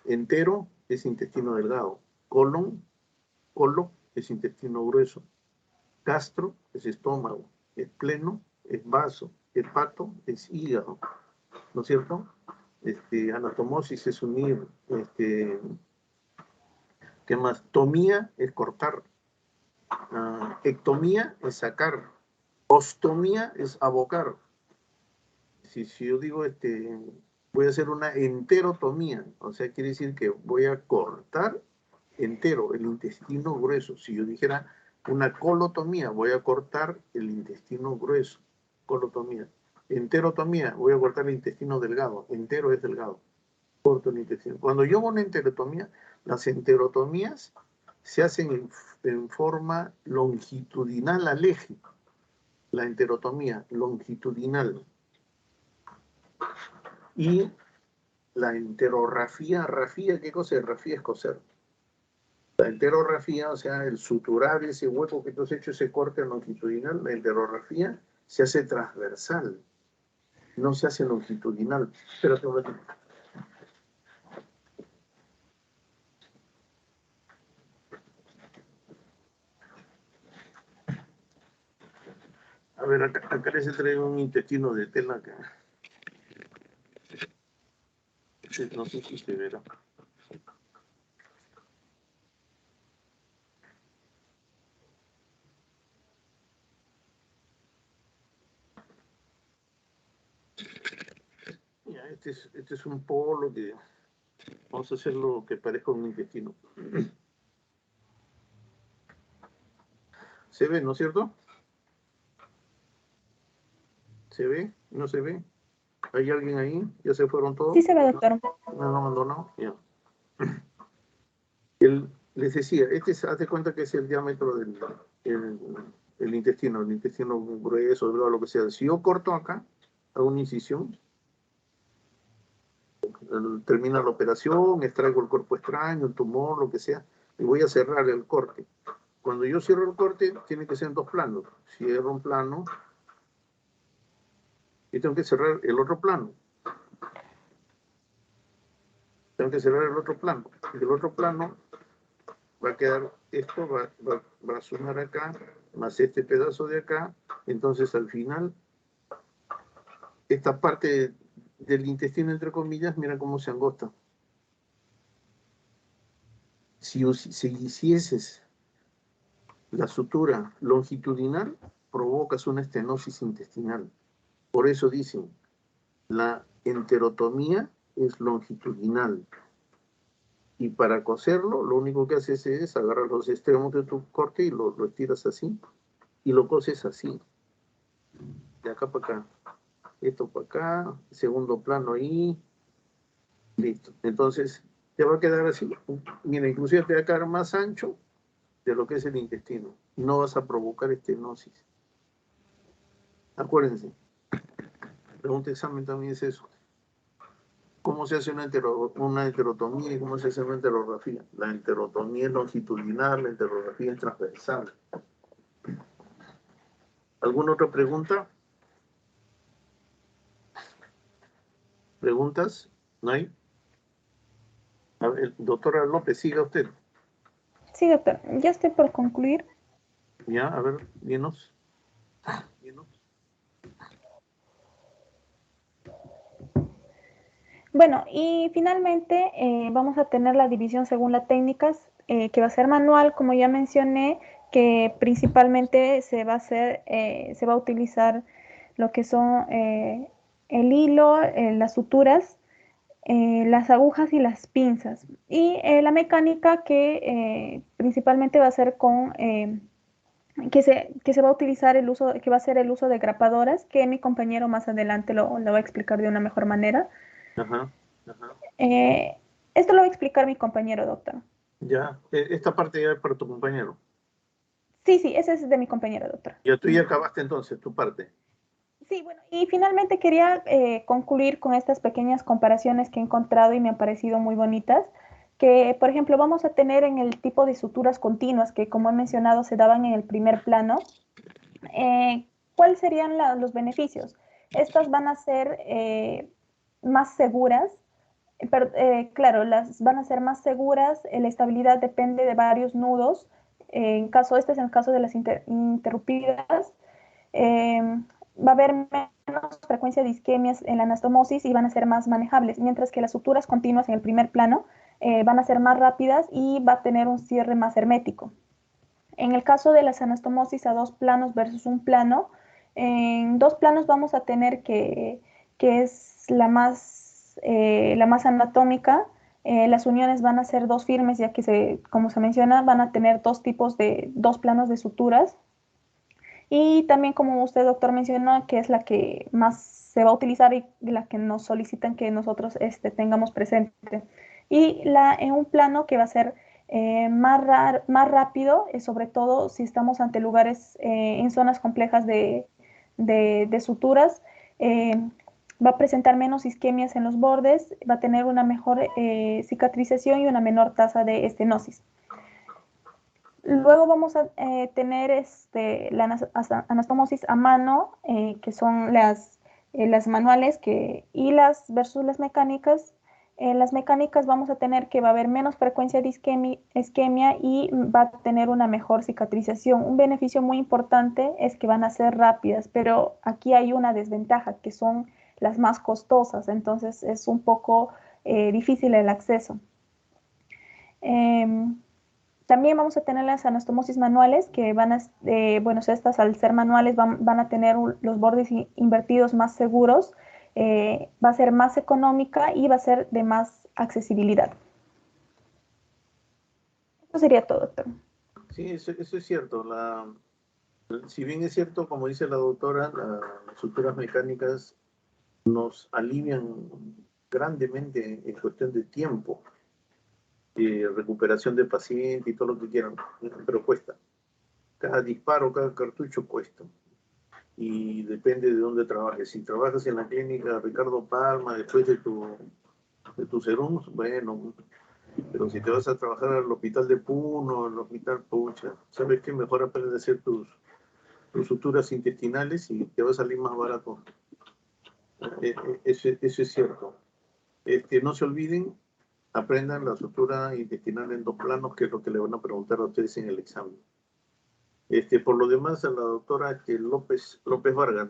Entero es intestino delgado. Colo es intestino grueso. Gastro es estómago. Espleno es vaso. Hepato es hígado. ¿No es cierto? Anatomosis es unir. ¿Qué más? Tomía es cortar. Ectomía es sacar. Ostomía es abocar. Si yo digo, voy a hacer una enterotomía, o sea, quiere decir que voy a cortar entero el intestino grueso. Si yo dijera una colotomía, voy a cortar el intestino grueso. Colotomía. Enterotomía, voy a cortar el intestino delgado. Entero es delgado. Corto el intestino. Cuando yo hago una enterotomía, las enterotomías se hacen en forma longitudinal al eje. La enterotomía longitudinal. Y la enterorrafía, ¿qué cosa es? Rafía es coser. La enterorrafía, o sea, el suturar ese hueco que tú has hecho, ese corte longitudinal, la enterorrafía se hace transversal, no se hace longitudinal. Espérate un ratito. A ver, acá les he traído un intestino de tela acá. No sé si se verá. Ya, este es un polo que vamos a hacer lo que parezca un intestino. ¿Se ve, no es cierto? ¿Se ve? ¿No se ve? ¿Hay alguien ahí? ¿Ya se fueron todos? Sí se ve, doctor. No, abandonó. Ya. Les decía, haz de cuenta que es el diámetro del el intestino grueso, lo que sea. Si yo corto acá, hago una incisión, termina la operación, extraigo el cuerpo extraño, el tumor, lo que sea, y voy a cerrar el corte. Cuando yo cierro el corte, tiene que ser en 2 planos. Cierro un plano y tengo que cerrar el otro plano. Tengo que cerrar el otro plano. Y el otro plano va a quedar, esto va a sumar acá, más este pedazo de acá. Entonces, al final, esta parte del intestino, entre comillas, mira cómo se angosta. Si hicieses la sutura longitudinal, provocas una estenosis intestinal. Por eso dicen, la enterotomía es longitudinal. Y para coserlo, lo único que haces es agarrar los extremos de tu corte y lo estiras así. Y lo coses así. De acá para acá. Esto para acá. Segundo plano ahí. Listo. Entonces, te va a quedar así. Mira, inclusive te va a quedar más ancho de lo que es el intestino. No vas a provocar estenosis. Acuérdense. Pregunta examen también es eso. ¿Cómo se hace una enterotomía y cómo se hace una enterografía? La enterotomía es longitudinal, la enterografía es transversal. ¿Alguna otra pregunta? ¿Preguntas? ¿No hay? A ver, doctora López, siga usted. Sí, doctor, ya estoy por concluir. Ya, a ver, dinos. Bueno, y finalmente vamos a tener la división según las técnicas, que va a ser manual, como ya mencioné, que principalmente se va a utilizar lo que son el hilo, las suturas, las agujas y las pinzas. Y la mecánica que principalmente va a ser que se va a utilizar que va a ser el uso de grapadoras, que mi compañero más adelante lo va a explicar de una mejor manera. Ajá. Eh, Esto lo va a explicar mi compañero, doctor. Ya, esta parte ya es para tu compañero. Sí, ese es de mi compañero, doctor. Ya tú ya acabaste entonces tu parte. Sí, bueno, y finalmente quería concluir con estas pequeñas comparaciones que he encontrado y me han parecido muy bonitas, que por ejemplo vamos a tener en el tipo de suturas continuas que como he mencionado se daban en el primer plano. ¿Cuáles serían los beneficios? Estas van a ser más seguras, pero claro, las van a ser más seguras, la estabilidad depende de varios nudos, este es el caso de las interrumpidas, va a haber menos frecuencia de isquemias en la anastomosis y van a ser más manejables, mientras que las suturas continuas en el primer plano van a ser más rápidas y va a tener un cierre más hermético. En el caso de las anastomosis a 2 planos versus un plano, en 2 planos vamos a tener que es la más anatómica. Las uniones van a ser 2 firmes, ya que, como se menciona, van a tener 2 tipos de 2 planos de suturas. Y también, como usted, doctor, mencionó, que es la que más se va a utilizar y la que nos solicitan que nosotros tengamos presente. Y en un plano que va a ser más rápido, sobre todo si estamos ante lugares en zonas complejas de suturas, va a presentar menos isquemias en los bordes, va a tener una mejor cicatrización y una menor tasa de estenosis. Luego vamos a tener la anastomosis a mano, que son las manuales y versus las mecánicas. En las mecánicas vamos a tener que va a haber menos frecuencia de isquemia y va a tener una mejor cicatrización. Un beneficio muy importante es que van a ser rápidas, pero aquí hay una desventaja, que son las más costosas, entonces es un poco difícil el acceso. También vamos a tener las anastomosis manuales, que estas al ser manuales van a tener los bordes invertidos más seguros, va a ser más económica y va a ser de más accesibilidad. Eso sería todo, doctor. Sí, eso es cierto. Si bien es cierto, como dice la doctora, las suturas mecánicas nos alivian grandemente en cuestión de tiempo, recuperación de paciente y todo lo que quieran, pero cuesta. Cada disparo, cada cartucho cuesta. Y depende de dónde trabajes. Si trabajas en la clínica Ricardo Palma, después de tu serum, bueno, pero si te vas a trabajar al hospital de Puno, al hospital Pucha, ¿sabes qué? Mejor aprender a hacer tus suturas intestinales y te va a salir más barato. Eso es cierto. No se olviden, aprendan la sutura intestinal en 2 planos, que es lo que le van a preguntar a ustedes en el examen. Por lo demás, a la doctora López Vargas,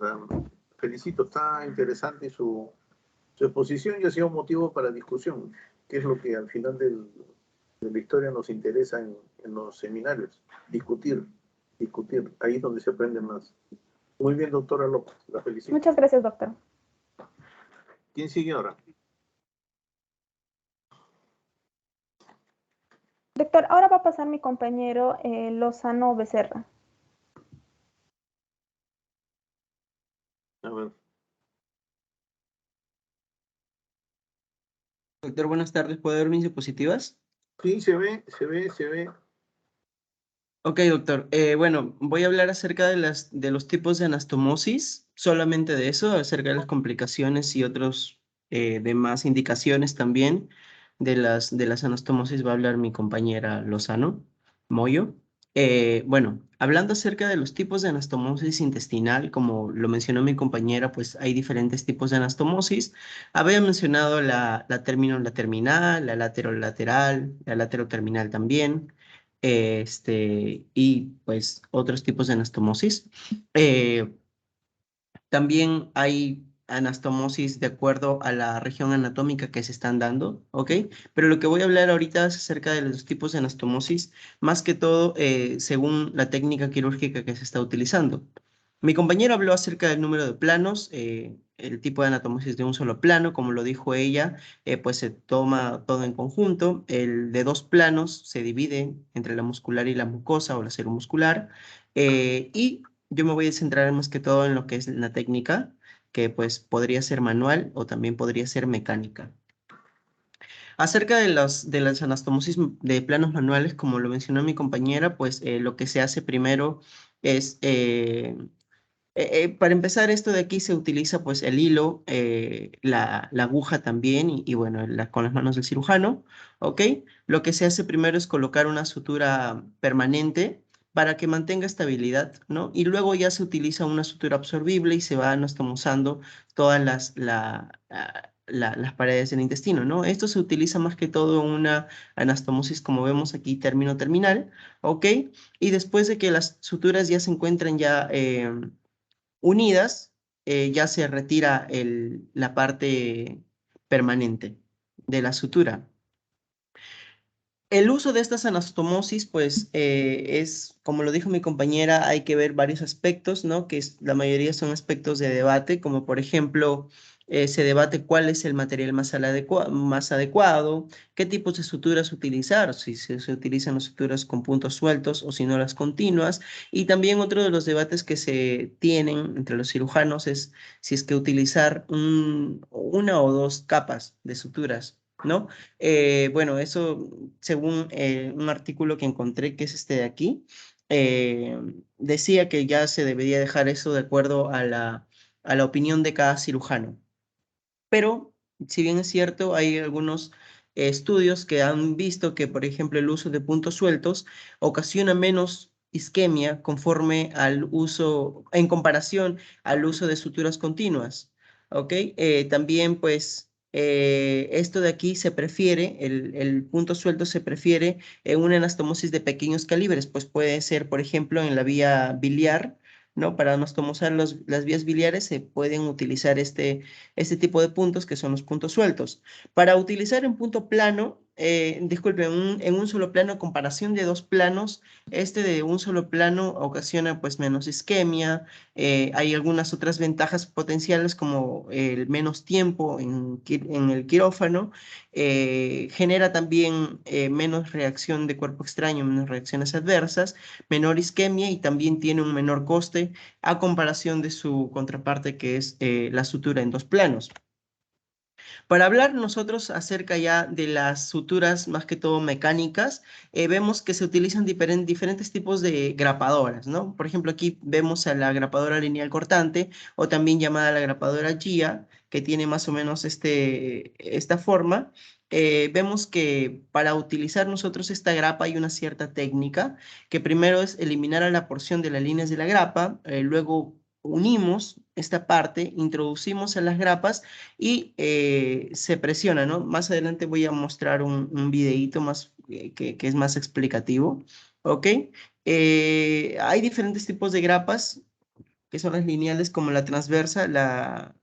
felicito, está interesante su exposición y ha sido motivo para discusión, que es lo que al final de la historia nos interesa en los seminarios, discutir, ahí es donde se aprende más. Muy bien, doctora López, la felicito. Muchas gracias, doctor. ¿Quién sigue ahora? Doctor, ahora va a pasar mi compañero Lozano Becerra. A ver. Doctor, buenas tardes. ¿Puedo ver mis diapositivas? Sí, se ve. Ok, doctor. Bueno, voy a hablar acerca de los tipos de anastomosis, solamente de eso, acerca de las complicaciones y otros demás indicaciones también de las anastomosis va a hablar mi compañera Lozano Moyo. Bueno, hablando acerca de los tipos de anastomosis intestinal, como lo mencionó mi compañera, pues hay diferentes tipos de anastomosis. Había mencionado la terminal, la laterolateral, la lateroterminal también. y pues otros tipos de anastomosis. También hay anastomosis de acuerdo a la región anatómica que se están dando, ¿ok? Pero lo que voy a hablar ahorita es acerca de los tipos de anastomosis, más que todo según la técnica quirúrgica que se está utilizando. Mi compañero habló acerca del número de planos, el tipo de anastomosis de un solo plano, como lo dijo ella, pues se toma todo en conjunto. El de 2 planos se divide entre la muscular y la mucosa o la muscular, y yo me voy a centrar más que todo en lo que es la técnica, que pues podría ser manual o también podría ser mecánica. Acerca de las anastomosis de planos manuales, como lo mencionó mi compañera, pues lo que se hace primero es, para empezar, esto de aquí se utiliza pues el hilo, la aguja también y bueno, con las manos del cirujano, ¿ok? Lo que se hace primero es colocar una sutura permanente para que mantenga estabilidad, ¿no? Y luego ya se utiliza una sutura absorbible y se va anastomosando todas las paredes del intestino, ¿no? Esto se utiliza más que todo en una anastomosis, como vemos aquí, término terminal, ¿ok? Y después de que las suturas ya se encuentran ya unidas, ya se retira la parte permanente de la sutura. El uso de estas anastomosis, pues, es, como lo dijo mi compañera, hay que ver varios aspectos, ¿no? La mayoría son aspectos de debate, como por ejemplo, se debate cuál es el material más adecuado, qué tipos de suturas utilizar, si se utilizan las suturas con puntos sueltos o si no las continuas. Y también otro de los debates que se tienen entre los cirujanos es si es que utilizar una o 2 capas de suturas, ¿no? Bueno, eso según un artículo que encontré, que es este de aquí, decía que ya se debería dejar eso de acuerdo a la opinión de cada cirujano. Pero, si bien es cierto, hay algunos estudios que han visto que, por ejemplo, el uso de puntos sueltos ocasiona menos isquemia conforme al uso, en comparación al uso de suturas continuas. ¿Ok? También, pues, esto de aquí se prefiere, el punto suelto se prefiere en una anastomosis de pequeños calibres, pues puede ser, por ejemplo, en la vía biliar, ¿no? Para anastomosar las vías biliares se pueden utilizar este tipo de puntos que son los puntos sueltos. Para utilizar en punto plano, disculpen, en un solo plano, comparación de 2 planos, este de un solo plano ocasiona pues menos isquemia, hay algunas otras ventajas potenciales como el menos tiempo en el quirófano, genera también menos reacción de cuerpo extraño, menos reacciones adversas, menor isquemia y también tiene un menor coste a comparación de su contraparte que es la sutura en 2 planos. Para hablar nosotros acerca ya de las suturas más que todo mecánicas, vemos que se utilizan diferentes tipos de grapadoras, ¿no? Por ejemplo, aquí vemos a la grapadora lineal cortante o también llamada la grapadora GIA, que tiene más o menos esta forma. Vemos que para utilizar nosotros esta grapa hay una cierta técnica, que primero es eliminar a la porción de las líneas de la grapa, luego unimos esta parte, introducimos a las grapas y se presiona, ¿no? Más adelante voy a mostrar un videíto más, que es más explicativo, ¿ok? Hay diferentes tipos de grapas, que son las lineales como la transversa, la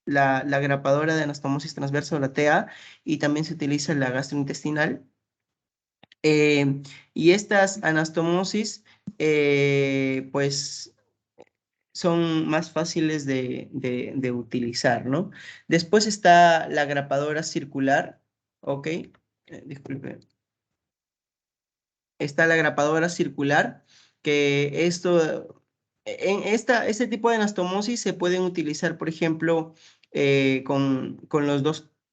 grapadora de anastomosis transversa o la TA, y también se utiliza la gastrointestinal. Y estas anastomosis, pues son más fáciles de utilizar, ¿no? Después está la grapadora circular, ¿ok? Disculpe. Está la grapadora circular, que este tipo de anastomosis se pueden utilizar, por ejemplo, con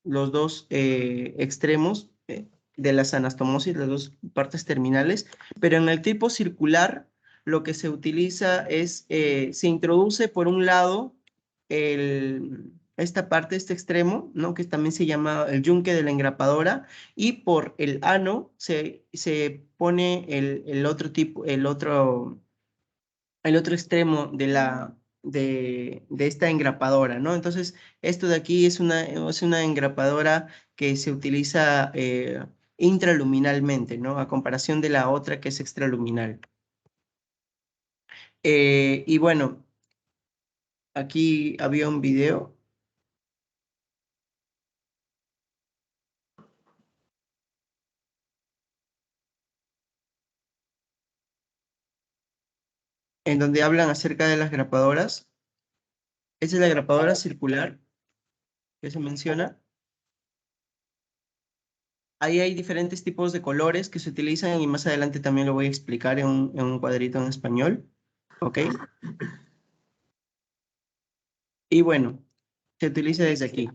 los dos extremos de las anastomosis, las 2 partes terminales, pero en el tipo circular lo que se utiliza es, se introduce por un lado esta parte, este extremo, ¿no? Que también se llama el yunque de la engrapadora, y por el ano se pone el otro tipo, el otro extremo de esta engrapadora, ¿no? Entonces, esto de aquí es una engrapadora que se utiliza intraluminalmente, ¿no? A comparación de la otra que es extraluminal. Y bueno, aquí había un video. En donde hablan acerca de las grapadoras. Esa es la grapadora circular que se menciona. Ahí hay diferentes tipos de colores que se utilizan y más adelante también lo voy a explicar en un cuadrito en español. ¿Ok? Y bueno, se utiliza desde aquí.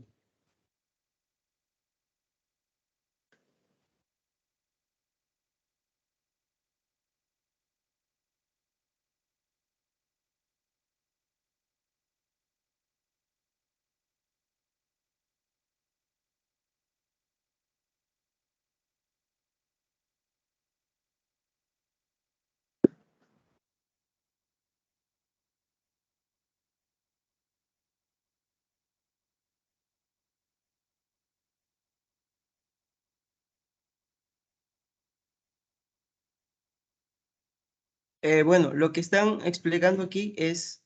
Bueno, lo que están explicando aquí es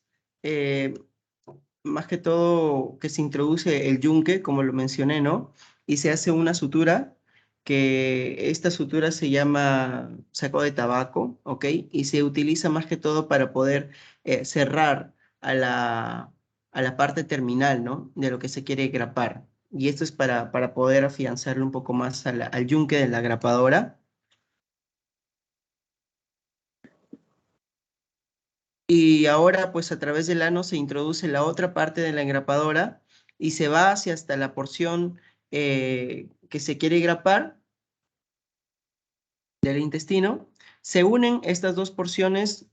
más que todo que se introduce el yunque, como lo mencioné, ¿no? Y se hace una sutura, que esta sutura se llama saco de tabaco, ¿ok? Y se utiliza más que todo para poder cerrar a la parte terminal, ¿no? De lo que se quiere grapar. Y esto es para poder afianzarle un poco más al yunque de la grapadora. Y ahora, pues a través del ano se introduce la otra parte de la engrapadora y se va hacia hasta la porción que se quiere grapar del intestino. Se unen estas dos porciones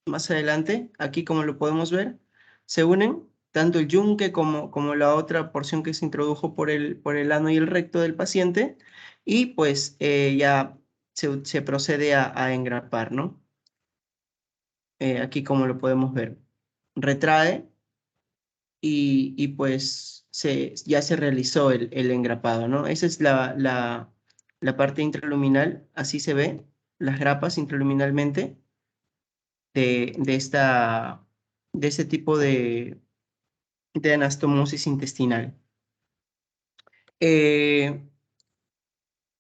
más adelante, aquí como lo podemos ver, se unen tanto el yunque como la otra porción que se introdujo por el ano y el recto del paciente y pues ya se procede a engrapar, ¿no? Aquí como lo podemos ver. Retrae y pues ya se realizó el engrapado, ¿no? Esa es la parte intraluminal, así se ve, las grapas intraluminalmente de este tipo de anastomosis intestinal. Eh,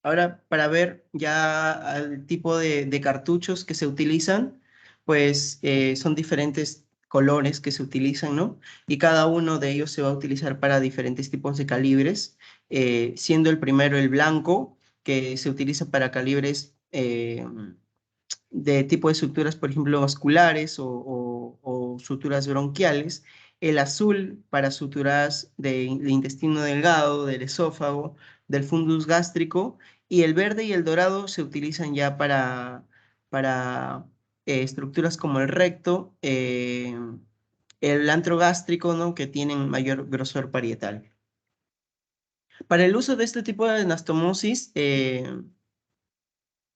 Ahora, para ver ya el tipo de cartuchos que se utilizan, pues son diferentes colores que se utilizan, ¿no? Y cada uno de ellos se va a utilizar para diferentes tipos de calibres, siendo el primero el blanco, que se utiliza para calibres de tipo de suturas, por ejemplo, vasculares o suturas bronquiales. El azul para suturas de intestino delgado, del esófago, del fundus gástrico. Y el verde y el dorado se utilizan ya para estructuras como el recto, el antro gástrico, ¿no? Que tienen mayor grosor parietal. Para el uso de este tipo de anastomosis,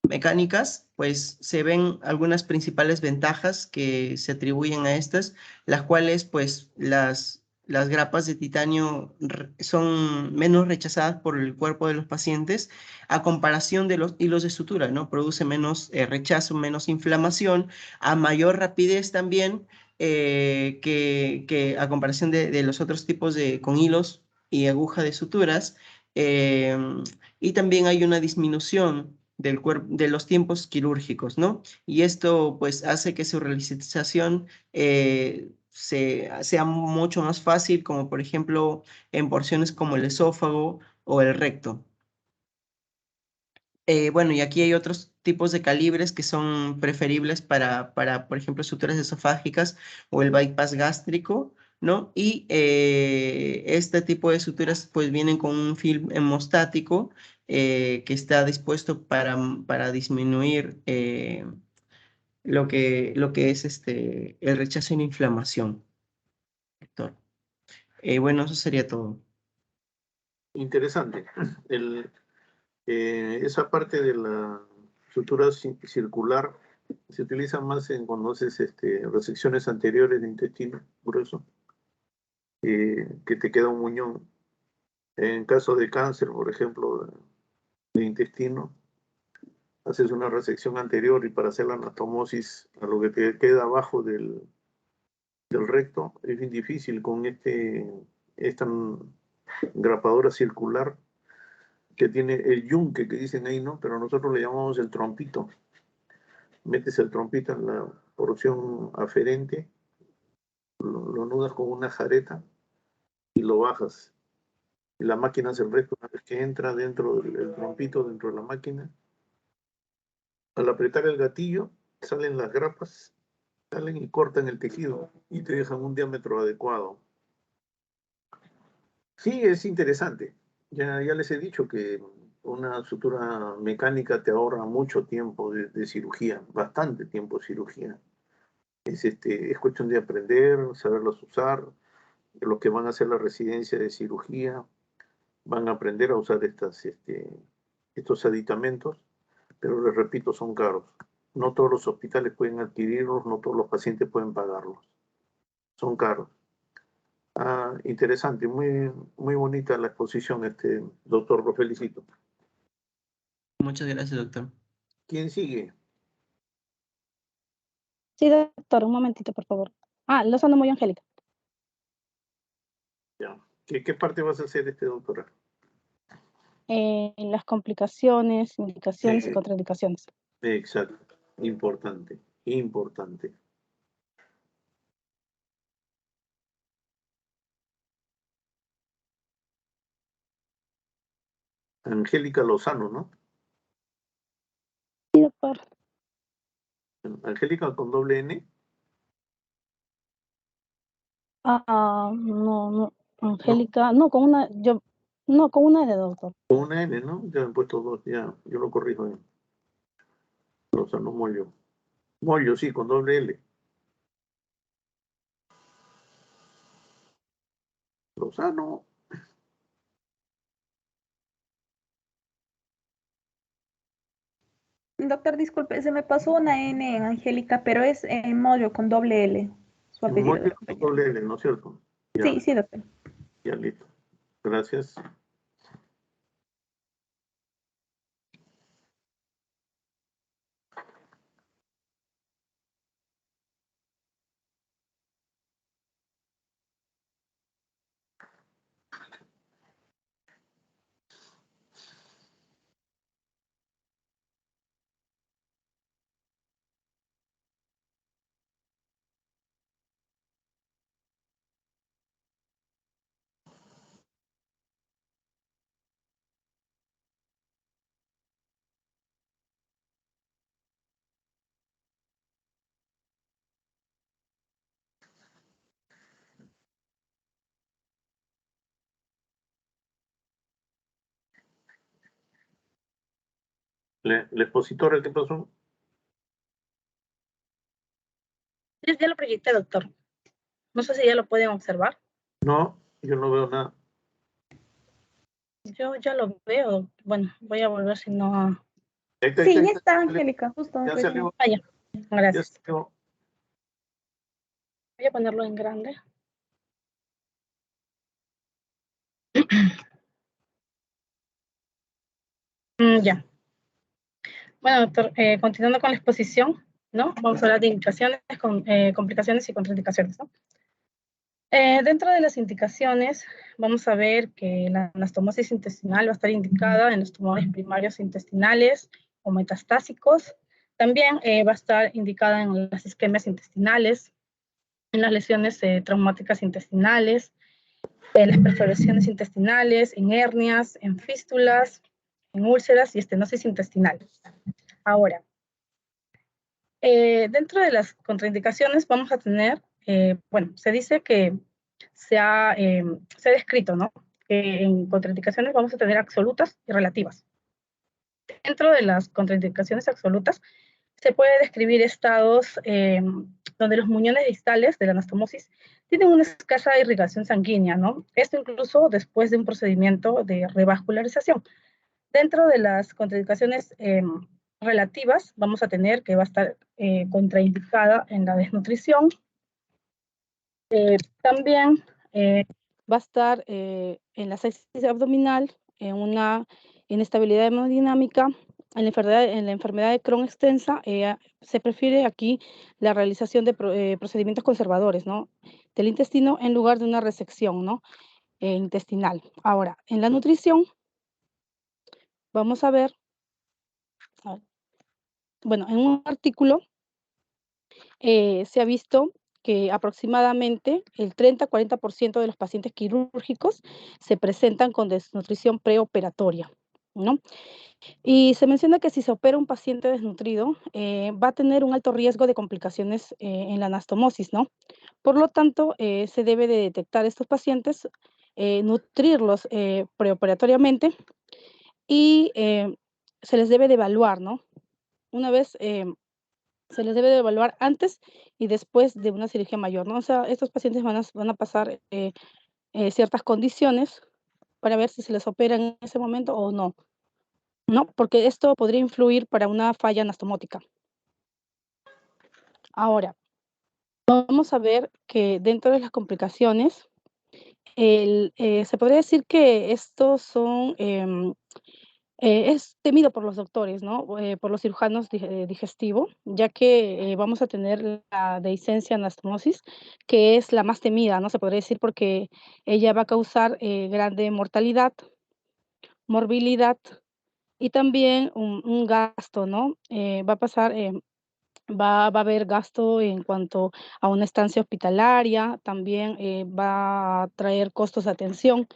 mecánicas, pues se ven algunas principales ventajas que se atribuyen a estas, las cuales pues las grapas de titanio son menos rechazadas por el cuerpo de los pacientes a comparación de los hilos de sutura, ¿no? Produce menos rechazo, menos inflamación, a mayor rapidez también que a comparación de los otros tipos con hilos y aguja de suturas. eh, y también hay una disminución de los tiempos quirúrgicos, ¿no? Y esto pues hace que su realización sea mucho más fácil, como por ejemplo en porciones como el esófago o el recto. Bueno, y aquí hay otros tipos de calibres que son preferibles por ejemplo, suturas esofágicas o el bypass gástrico, ¿no? Y este tipo de suturas pues vienen con un film hemostático que está dispuesto para disminuir lo que es el rechazo en inflamación, doctor. Bueno, eso sería todo. Interesante. Esa parte de la sutura circular se utiliza más en cuando haces resecciones anteriores de intestino grueso, que te queda un muñón. En caso de cáncer, por ejemplo, de intestino, haces una resección anterior y para hacer la anastomosis a lo que te queda abajo del recto, es bien difícil con esta grapadora circular que tiene el yunque que dicen ahí, ¿no? Pero nosotros le llamamos el trompito. Metes el trompito en la porción aferente, lo nudas con una jareta y lo bajas. Y la máquina hace el resto una vez que entra dentro del trompito, dentro de la máquina. Al apretar el gatillo, salen las grapas, salen y cortan el tejido y te dejan un diámetro adecuado. Sí, es interesante. Ya les he dicho que una sutura mecánica te ahorra mucho tiempo de cirugía, bastante tiempo de cirugía. Es cuestión de aprender, saberlos usar. Los que van a hacer la residencia de cirugía van a aprender a usar estos aditamentos, pero les repito, son caros. No todos los hospitales pueden adquirirlos, no todos los pacientes pueden pagarlos. Son caros. Ah, interesante, muy, muy bonita la exposición, doctor, lo felicito. Muchas gracias, doctor. ¿Quién sigue? Sí, doctor, un momentito, por favor. Lozano Moyo Angélica. Ya. ¿Qué parte vas a hacer, doctora? Las complicaciones, indicaciones y Sí. contraindicaciones. Exacto, importante, importante. Angélica Lozano, ¿no? Sí, doctor. Angélica con doble N. No, Angélica, no, con una N, doctor. Con una N, ¿no? Ya han puesto dos, ya, yo lo corrijo bien. Lozano Moyo. Moyo, sí, con doble L. Lozano. Doctor, disculpe, se me pasó una N en Angélica, pero es Moyo con doble L, su apellido de Moyo la con compañera. doble L, ¿no es cierto? Ya, Sí, sí, doctor. ya listo. Gracias. ¿La expositora qué pasó? Ya lo proyecté, doctor. No sé si ya lo pueden observar. No, yo no veo nada. Yo ya lo veo. Bueno, voy a volver si no. Ahí Sí, ya está, está, Angélica, justo. ya recién. salió. Ya. Gracias. Ya salió. Voy a ponerlo en grande. Ya. Bueno, doctor, continuando con la exposición, ¿no? Vamos a hablar de indicaciones, complicaciones y contraindicaciones, ¿no? Dentro de las indicaciones, vamos a ver que la anastomosis intestinal va a estar indicada en los tumores primarios intestinales o metastásicos. También va a estar indicada en las isquemias intestinales, en las lesiones traumáticas intestinales, en las perforaciones intestinales, en hernias, en fístulas, en úlceras y estenosis intestinal. Ahora, dentro de las contraindicaciones vamos a tener, bueno, se dice que se ha descrito, ¿no? Que en contraindicaciones vamos a tener absolutas y relativas. Dentro de las contraindicaciones absolutas se puede describir estados donde los muñones distales de la anastomosis tienen una escasa irrigación sanguínea, ¿no? Esto incluso después de un procedimiento de revascularización. Dentro de las contraindicaciones relativas, vamos a tener que va a estar contraindicada en la desnutrición. También va a estar en la asfixia abdominal, en una inestabilidad hemodinámica en la enfermedad de Crohn extensa, se prefiere aquí la realización de procedimientos conservadores, ¿no? Del intestino en lugar de una resección, ¿no? Intestinal. Ahora, en la nutrición, vamos a ver, bueno, en un artículo se ha visto que aproximadamente el 30-40% de los pacientes quirúrgicos se presentan con desnutrición preoperatoria, ¿no? Y se menciona que si se opera un paciente desnutrido, va a tener un alto riesgo de complicaciones en la anastomosis, ¿no? Por lo tanto, se debe de detectar estos pacientes, nutrirlos preoperatoriamente y se les debe de evaluar, ¿no? Una vez se les debe de evaluar antes y después de una cirugía mayor, ¿no? O sea, estos pacientes van a pasar ciertas condiciones para ver si se les opera en ese momento o no, ¿no? Porque esto podría influir para una falla anastomótica. Ahora, vamos a ver que dentro de las complicaciones, se podría decir que estos son es temido por los doctores, ¿no? Por los cirujanos digestivo, ya que vamos a tener la dehiscencia anastomosis, que es la más temida, ¿no? Se podría decir porque ella va a causar grande mortalidad, morbilidad y también un gasto, ¿no? Va a pasar, va a haber gasto en cuanto a una estancia hospitalaria, también va a traer costos de atención,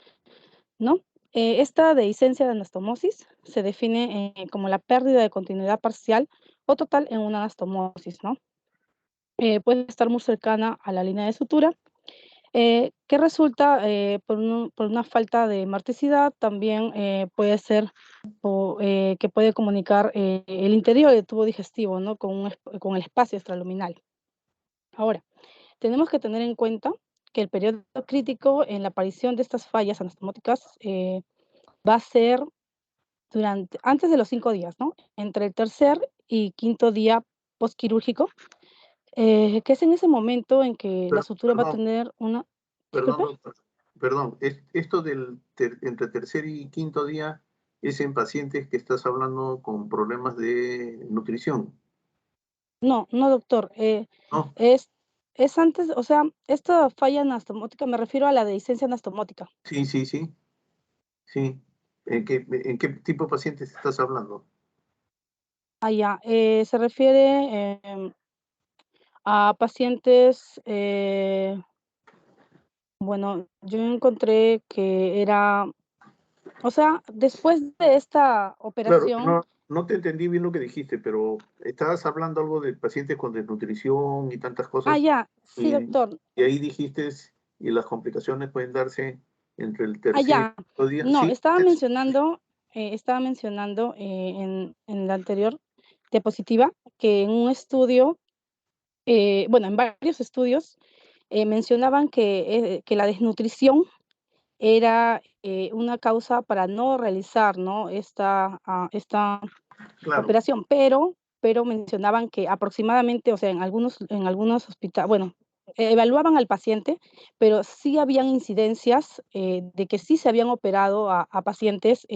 ¿no? Esta dehiscencia de anastomosis se define como la pérdida de continuidad parcial o total en una anastomosis, ¿no? Puede estar muy cercana a la línea de sutura, que resulta por una falta de marticidad, también puede ser que puede comunicar el interior del tubo digestivo, ¿no? Con el espacio extraluminal. Ahora, tenemos que tener en cuenta que el periodo crítico en la aparición de estas fallas anastomóticas va a ser antes de los 5 días, ¿no? Entre el tercer y quinto día postquirúrgico, que es en ese momento en que la sutura va a Perdón, tener una... perdón, Disculpe. doctor. Perdón, esto entre tercer y quinto día es en pacientes que estás hablando con problemas de nutrición, No, no, doctor. ¿no? Es, es antes, o sea, esta falla anastomótica, me refiero a la dehiscencia anastomótica. Sí, sí, sí, sí. ¿En qué tipo de pacientes estás hablando? Allá, se refiere a pacientes, bueno, yo encontré que era, o sea, después de esta Claro, operación, no te entendí bien lo que dijiste, pero estabas hablando algo de pacientes con desnutrición y tantas cosas, ya, sí, y, doctor, y ahí dijiste, y las complicaciones pueden darse entre el tercer y el ya, quinto día. no, Sí, estaba mencionando en la anterior diapositiva que en un estudio, bueno, en varios estudios, mencionaban que la desnutrición era una causa para no realizar, ¿no? Esta claro. operación, pero mencionaban que aproximadamente, o sea, en algunos hospitales, bueno, evaluaban al paciente, pero sí habían incidencias de que sí se habían operado a pacientes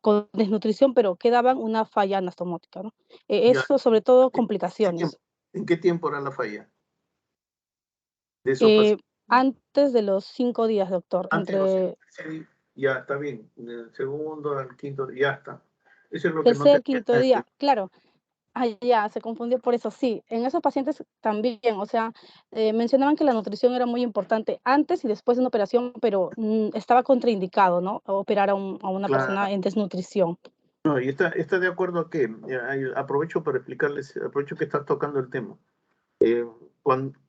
con desnutrición, pero que daban una falla anastomótica, ¿no? Ya. Eso sobre todo ¿Qué tiempo? complicaciones. ¿En qué tiempo era la falla de esos Eh, pacientes? Antes de los 5 días, doctor, Antes de los entre sí, ya está bien. Del segundo al quinto, ya está. Eso es lo que no tercer, tenía. quinto día, claro. Ya, se confundió por eso, sí. En esos pacientes también, o sea, mencionaban que la nutrición era muy importante antes y después de una operación, pero estaba contraindicado, ¿no? Operar a una persona Claro. en desnutrición. No, y está de acuerdo a que, aprovecho para explicarles, aprovecho que estás tocando el tema.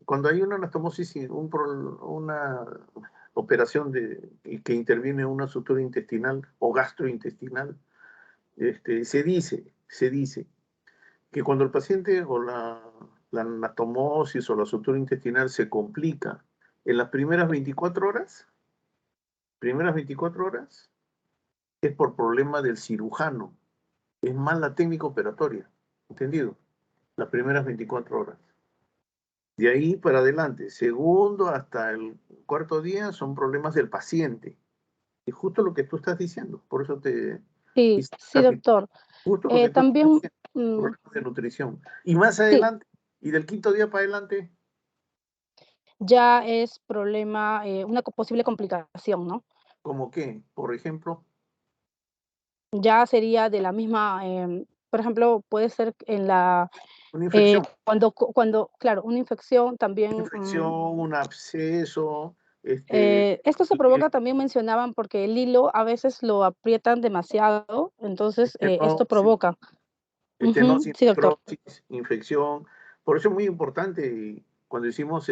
Cuando hay una anastomosis y una operación que interviene una sutura intestinal o gastrointestinal, se dice que cuando el paciente o la anastomosis o la sutura intestinal se complica en las primeras 24 horas es por problema del cirujano, es mala técnica operatoria, ¿entendido? Las primeras 24 horas. De ahí para adelante, segundo hasta el cuarto día son problemas del paciente. Es justo lo que tú estás diciendo. Por eso Sí, Y se sí, está doctor. justo lo que tú También, dices, problemas de nutrición. Y más sí, adelante, y del quinto día para adelante, ya es problema, una posible complicación, ¿no? ¿como qué? Por ejemplo, Ya sería de la misma, por ejemplo, puede ser en la, una infección. claro, una infección también. Un absceso, Esto se provoca, también mencionaban, porque el hilo a veces lo aprietan demasiado, entonces esto estenosis, provoca. Ujú, estenosis, sí, doctor. necrosis, infección. Por eso es muy importante cuando hicimos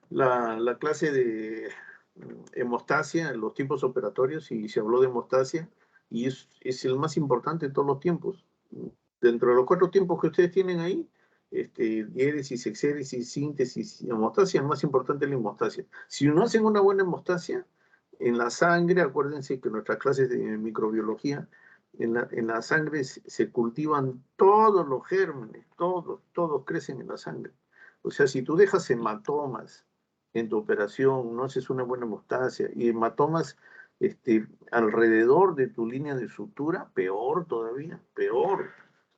la clase de hemostasia, los tiempos operatorios, y se habló de hemostasia, y es el más importante de todos los tiempos. Dentro de los 4 tiempos que ustedes tienen ahí, diéresis, exéresis, síntesis y hemostasia, el más importante es la hemostasia. Si no hacen una buena hemostasia, en la sangre, acuérdense que en nuestras clases de microbiología, en la sangre se cultivan todos los gérmenes, todos crecen en la sangre. O sea, si tú dejas hematomas en tu operación, no haces una buena hemostasia, y hematomas alrededor de tu línea de sutura, peor todavía, peor,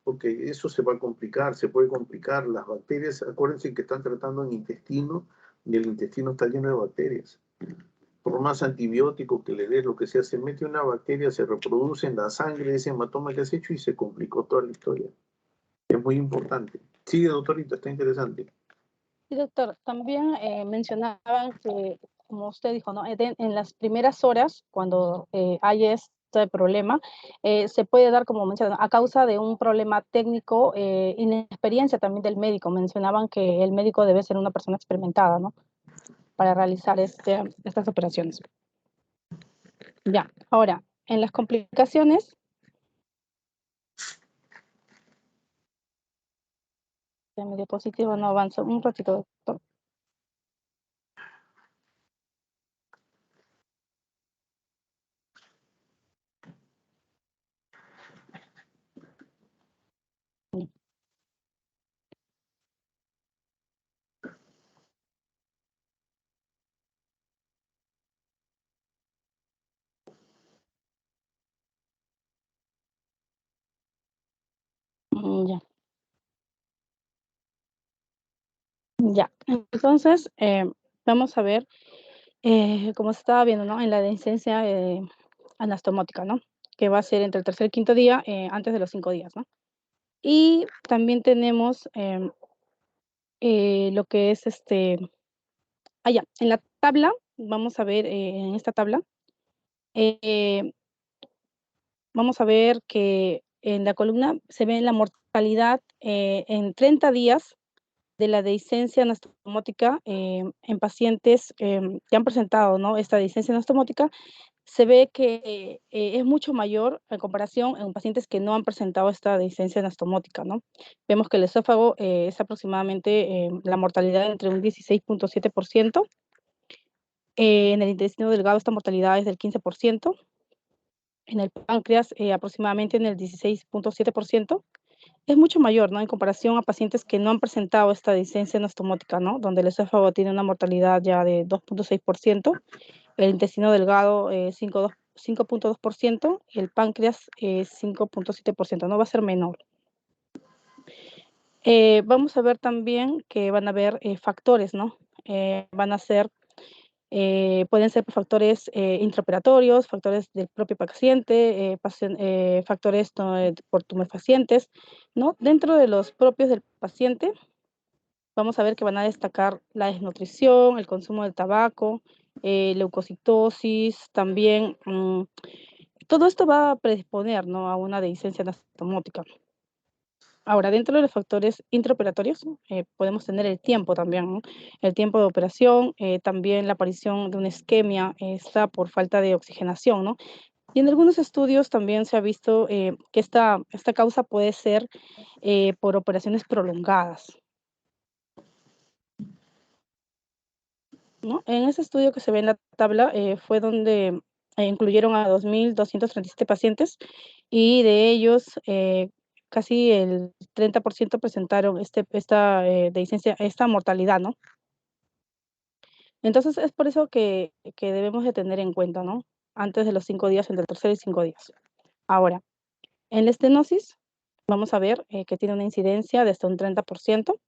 porque eso se va a complicar, se puede complicar. Las bacterias, acuérdense que están tratando en intestino, y el intestino está lleno de bacterias. Por más antibiótico que le des, lo que sea, se mete una bacteria, se reproduce en la sangre de ese hematoma que has hecho y se complicó toda la historia. Es muy importante. Sigue, doctorita, está interesante. Sí, doctor. También mencionaban que, como usted dijo, ¿no? En las primeras horas, cuando hay este problema, se puede dar, como mencionaron, a causa de un problema técnico, inexperiencia también del médico. Mencionaban que el médico debe ser una persona experimentada, ¿no? Para realizar estas operaciones. Ya, ahora, en las complicaciones, mi diapositiva no avanza, un ratito, doctor. Ya. Ya, entonces vamos a ver, como se estaba viendo, ¿no? En la licencia anastomótica, ¿no? Que va a ser entre el tercer y quinto día, antes de los 5 días, ¿no? Y también tenemos lo que es ya, en la tabla, vamos a ver, en esta tabla, eh, vamos a ver que en la columna se ve la mortalidad en 30 días de la dehiscencia anastomótica en pacientes que han presentado, ¿no? Esta dehiscencia anastomótica. Se ve que es mucho mayor en comparación en pacientes que no han presentado esta dehiscencia anastomótica, ¿no? Vemos que el esófago es aproximadamente la mortalidad entre un 16.7%. En el intestino delgado esta mortalidad es del 15%. En el páncreas aproximadamente en el 16.7%. Es mucho mayor, ¿no? En comparación a pacientes que no han presentado esta dehiscencia anastomótica, ¿no? Donde el esófago tiene una mortalidad ya de 2.6%, el intestino delgado 5.2% y el páncreas 5.7%, no va a ser menor. Vamos a ver también que van a haber factores, ¿no? Van a ser, pueden ser factores intraoperatorios, factores del propio paciente, factores por tumefacientes, ¿no? Dentro de los propios del paciente, vamos a ver que van a destacar la desnutrición, el consumo de tabaco, leucocitosis, también todo esto va a predisponer, ¿no? A una dehiscencia anastomótica. Ahora, dentro de los factores intraoperatorios, podemos tener el tiempo también, ¿no? El tiempo de operación, también la aparición de una isquemia, esta por falta de oxigenación, ¿no? Y en algunos estudios también se ha visto que esta causa puede ser por operaciones prolongadas, ¿no? En ese estudio que se ve en la tabla fue donde incluyeron a 2.237 pacientes y de ellos casi el 30% presentaron esta mortalidad, ¿no? Entonces es por eso que debemos de tener en cuenta, ¿no? Antes de los 5 días, entre el tercer y 5 días. Ahora, en la estenosis vamos a ver que tiene una incidencia de hasta un 30%.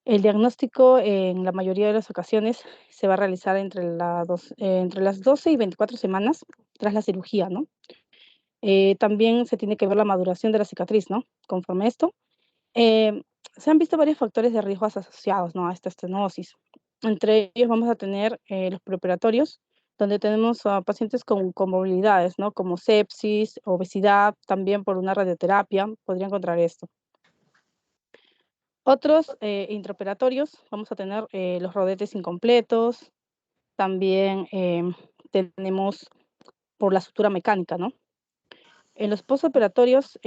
El diagnóstico en la mayoría de las ocasiones se va a realizar entre las 12 y 24 semanas tras la cirugía, ¿no? También se tiene que ver la maduración de la cicatriz, ¿no? Conforme a esto, eh, se han visto varios factores de riesgo asociados, ¿no? A esta estenosis. Entre ellos vamos a tener los preoperatorios, donde tenemos a pacientes con comorbilidades, ¿no? Como sepsis, obesidad, también por una radioterapia, podría encontrar esto. Otros intraoperatorios, vamos a tener los rodetes incompletos, también tenemos por la sutura mecánica, ¿no? En los postoperatorios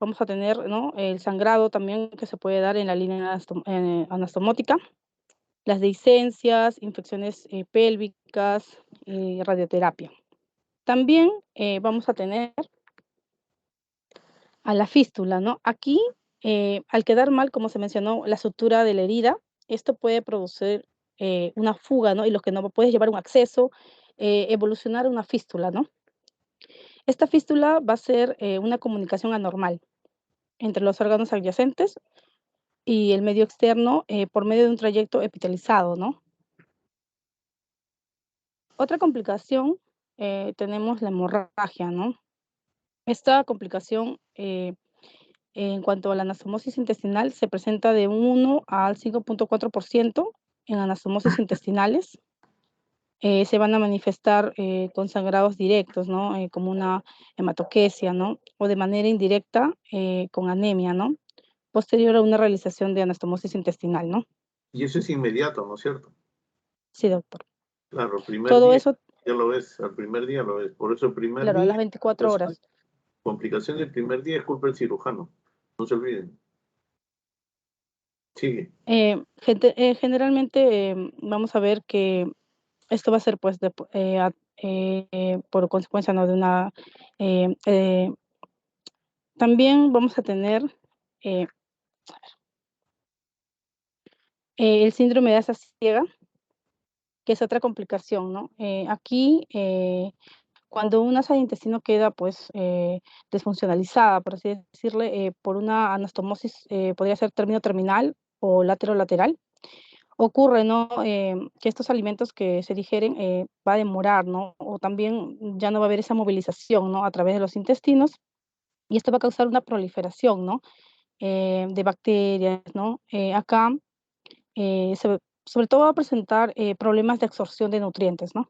vamos a tener, ¿no?, el sangrado también que se puede dar en la línea anastomótica, las dehiscencias, infecciones pélvicas, radioterapia. También vamos a tener a la fístula, ¿no? Aquí, al quedar mal, como se mencionó, la sutura de la herida, esto puede producir una fuga, ¿no? Y lo que no puede llevar un acceso, evolucionar a una fístula, ¿no? Esta fístula va a ser una comunicación anormal entre los órganos adyacentes y el medio externo por medio de un trayecto epitelizado, ¿no? Otra complicación, tenemos la hemorragia, ¿no? Esta complicación, en cuanto a la anastomosis intestinal, se presenta de un 1 al 5.4% en anastomosis intestinales. Se van a manifestar con sangrados directos, ¿no? Como una hematoquesia, ¿no? O de manera indirecta con anemia, ¿no? Posterior a una realización de anastomosis intestinal, ¿no? Y eso es inmediato, ¿no es cierto? Sí, doctor. Claro, el primer Todo día eso, ya lo ves, al primer día lo ves. Por eso el primer claro, a las día, 24 horas. complicación del primer día es culpa del cirujano. No se olviden. Sigue. Generalmente vamos a ver que esto va a ser pues por consecuencia, ¿no?, de una también vamos a tener eh, el síndrome de asa ciega, que es otra complicación, ¿no? Aquí, cuando una asa de intestino queda pues desfuncionalizada, por así decirle, por una anastomosis, podría ser término terminal o lateral, ocurre, ¿no? Que estos alimentos que se digieren va a demorar, ¿no? O también ya no va a haber esa movilización, ¿no? A través de los intestinos, y esto va a causar una proliferación, ¿no? De bacterias, ¿no? Acá, sobre todo va a presentar problemas de absorción de nutrientes, ¿no?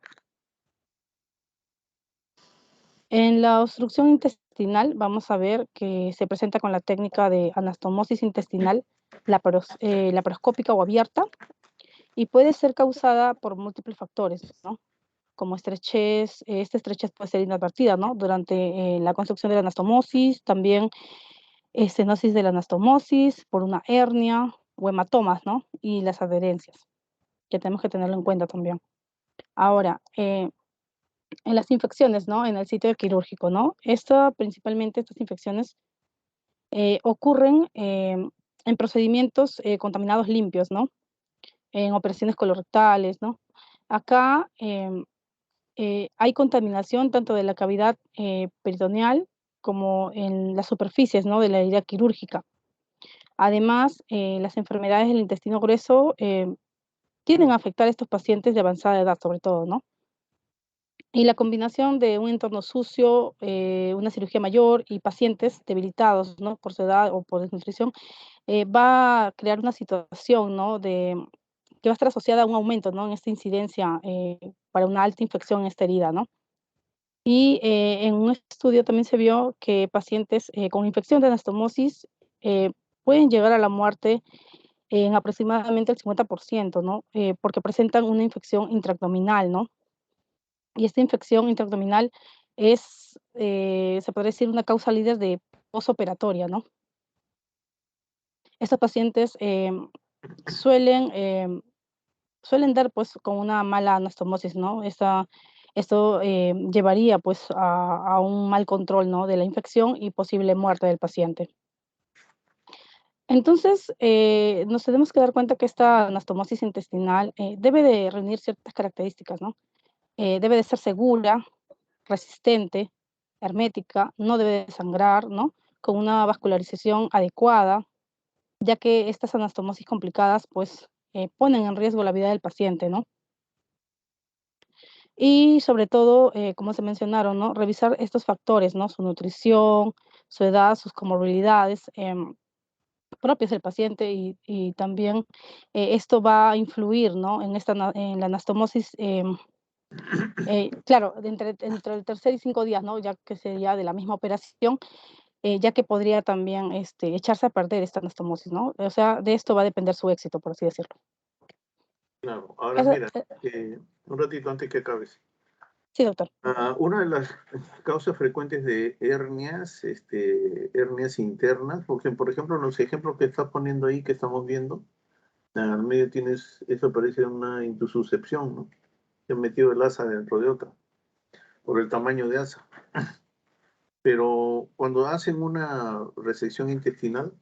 En la obstrucción intestinal vamos a ver que se presenta con la técnica de anastomosis intestinal laparoscópica o abierta, y puede ser causada por múltiples factores, ¿no? Como estrechez, esta estrechez puede ser inadvertida, ¿no? Durante la construcción de la anastomosis, también estenosis de la anastomosis, por una hernia o hematomas, ¿no? Y las adherencias, que tenemos que tenerlo en cuenta también. Ahora, en las infecciones, ¿no? En el sitio quirúrgico, ¿no? Principalmente estas infecciones ocurren en procedimientos contaminados limpios, ¿no? En operaciones colorectales, ¿no? Acá hay contaminación tanto de la cavidad peritoneal como en las superficies, ¿no?, de la herida quirúrgica. Además, las enfermedades del intestino grueso tienden a afectar a estos pacientes de avanzada edad, sobre todo, ¿no? Y la combinación de un entorno sucio, una cirugía mayor y pacientes debilitados, ¿no?, por su edad o por desnutrición, va a crear una situación, ¿no?, que va a estar asociada a un aumento, ¿no?, en esta incidencia para una alta infección en esta herida, ¿no? Y en un estudio también se vio que pacientes con infección de anastomosis pueden llegar a la muerte en aproximadamente el 50%, ¿no? Porque presentan una infección intraabdominal, ¿no? Y esta infección intraabdominal es, se podría decir, una causa líder de posoperatoria, ¿no? Estos pacientes suelen dar pues con una mala anastomosis, ¿no? Esto llevaría pues a un mal control, ¿no?, de la infección y posible muerte del paciente. Entonces, nos tenemos que dar cuenta que esta anastomosis intestinal debe de reunir ciertas características, ¿no? Debe de ser segura, resistente, hermética, no debe de sangrar, ¿no? Con una vascularización adecuada, ya que estas anastomosis complicadas, pues, ponen en riesgo la vida del paciente, ¿no? Y sobre todo, como se mencionaron, ¿no? Revisar estos factores, ¿no? Su nutrición, su edad, sus comorbilidades, propias del paciente y también esto va a influir, ¿no? En la anastomosis, claro, entre el tercer y 5 días, ¿no? Ya que sería de la misma operación, ya que podría también echarse a perder esta anastomosis, ¿no? O sea, de esto va a depender su éxito, por así decirlo. Claro, ahora Eso, mira, un ratito antes que acabes. sí, doctor. Una de las causas frecuentes de hernias, hernias internas, porque por ejemplo, los ejemplos que está poniendo ahí, que estamos viendo, al medio tienes, eso parece una intususcepción, ¿no? Se han metido el asa dentro de otra, por el tamaño de asa. Pero cuando hacen una resección intestinal,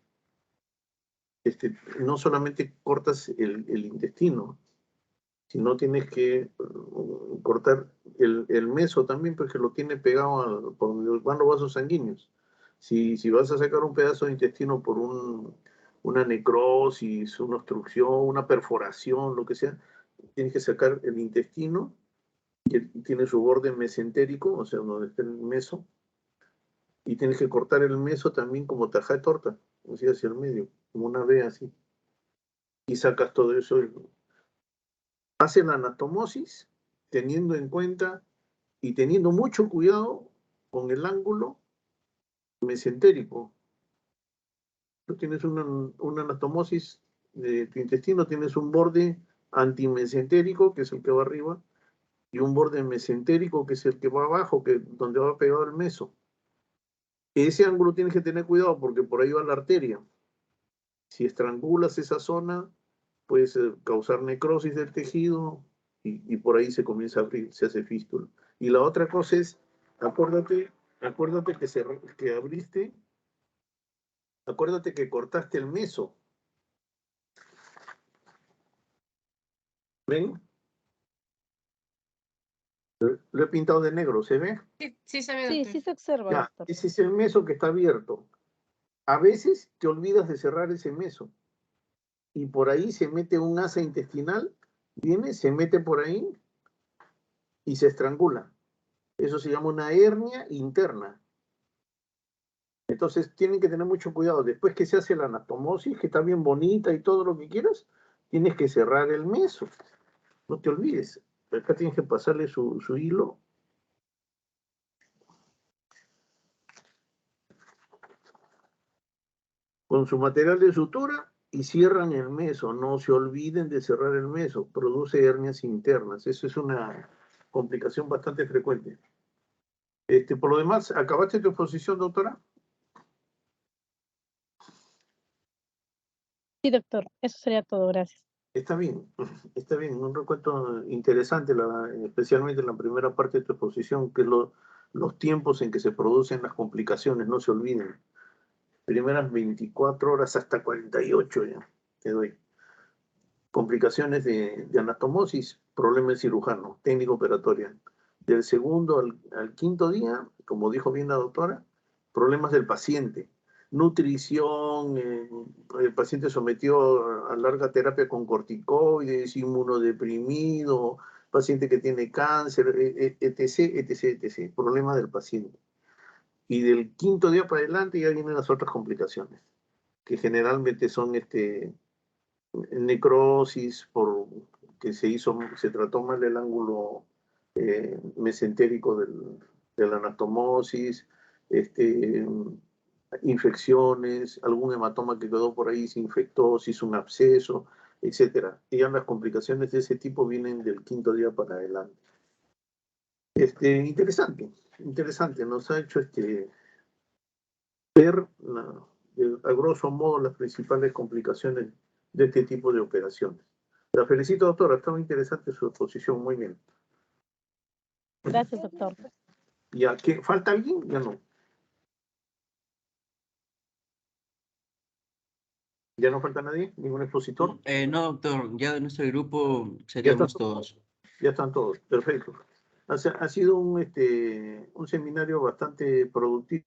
no solamente cortas el intestino, sino tienes que cortar el meso también, porque lo tiene pegado por donde van los vasos sanguíneos. Si vas a sacar un pedazo de intestino por una necrosis, una obstrucción, una perforación, lo que sea, tienes que sacar el intestino, que tiene su borde mesentérico, o sea, donde está el meso, y tienes que cortar el meso también como taja de torta, así hacia el medio, como una V así. Y sacas todo eso. Hace la anastomosis teniendo en cuenta y teniendo mucho cuidado con el ángulo mesentérico. Tú tienes una anastomosis de tu intestino, tienes un borde antimesentérico, que es el que va arriba, y un borde mesentérico, que es el que va abajo, donde va pegado el meso. Ese ángulo tienes que tener cuidado porque por ahí va la arteria. Si estrangulas esa zona, puedes causar necrosis del tejido y por ahí se comienza a abrir, se hace fístula. Y la otra cosa es, acuérdate que abriste, acuérdate que cortaste el meso. ¿Ven? Lo he pintado de negro, ¿se ve? Sí, sí se observa, Ya, doctor. ese es el meso que está abierto. A veces te olvidas de cerrar ese meso y por ahí se mete un asa intestinal, viene, se mete por ahí y se estrangula. Eso se llama una hernia interna. Entonces tienen que tener mucho cuidado. Después que se hace la anastomosis, que está bien bonita y todo lo que quieras, tienes que cerrar el meso. No te olvides. Acá tienes que pasarle su hilo. Con su material de sutura y cierran el meso. No se olviden de cerrar el meso. Produce hernias internas. Eso es una complicación bastante frecuente. Por lo demás, ¿acabaste tu exposición, doctora? Sí, doctor. Eso sería todo. Gracias. Está bien, un recuento interesante, especialmente en la primera parte de tu exposición, que es los tiempos en que se producen las complicaciones, no se olviden. Primeras 24 horas hasta 48 ya, te doy. Complicaciones de anastomosis, problema cirujano, técnico operatoria. Del segundo al quinto día, como dijo bien la doctora, problemas del paciente. Nutrición, el paciente sometido a larga terapia con corticoides, inmunodeprimido, paciente que tiene cáncer, etc., etc., etc. Problemas del paciente. Y del quinto día para adelante ya vienen las otras complicaciones, que generalmente son necrosis que se trató mal el ángulo mesentérico de la anastomosis, infecciones, algún hematoma que quedó por ahí se infectó, se hizo un absceso, etc. Y ya las complicaciones de ese tipo vienen del quinto día para adelante. Interesante, nos ha hecho ver a grosso modo las principales complicaciones de este tipo de operaciones. La felicito, doctora, estaba interesante su exposición, muy bien. Gracias, doctor. ¿Ya falta alguien? Ya no. ¿Ya no falta nadie? ¿Ningún expositor? No, doctor, ya de nuestro grupo Ya están seríamos todos. Ya están todos, perfecto. Ha sido un seminario bastante productivo.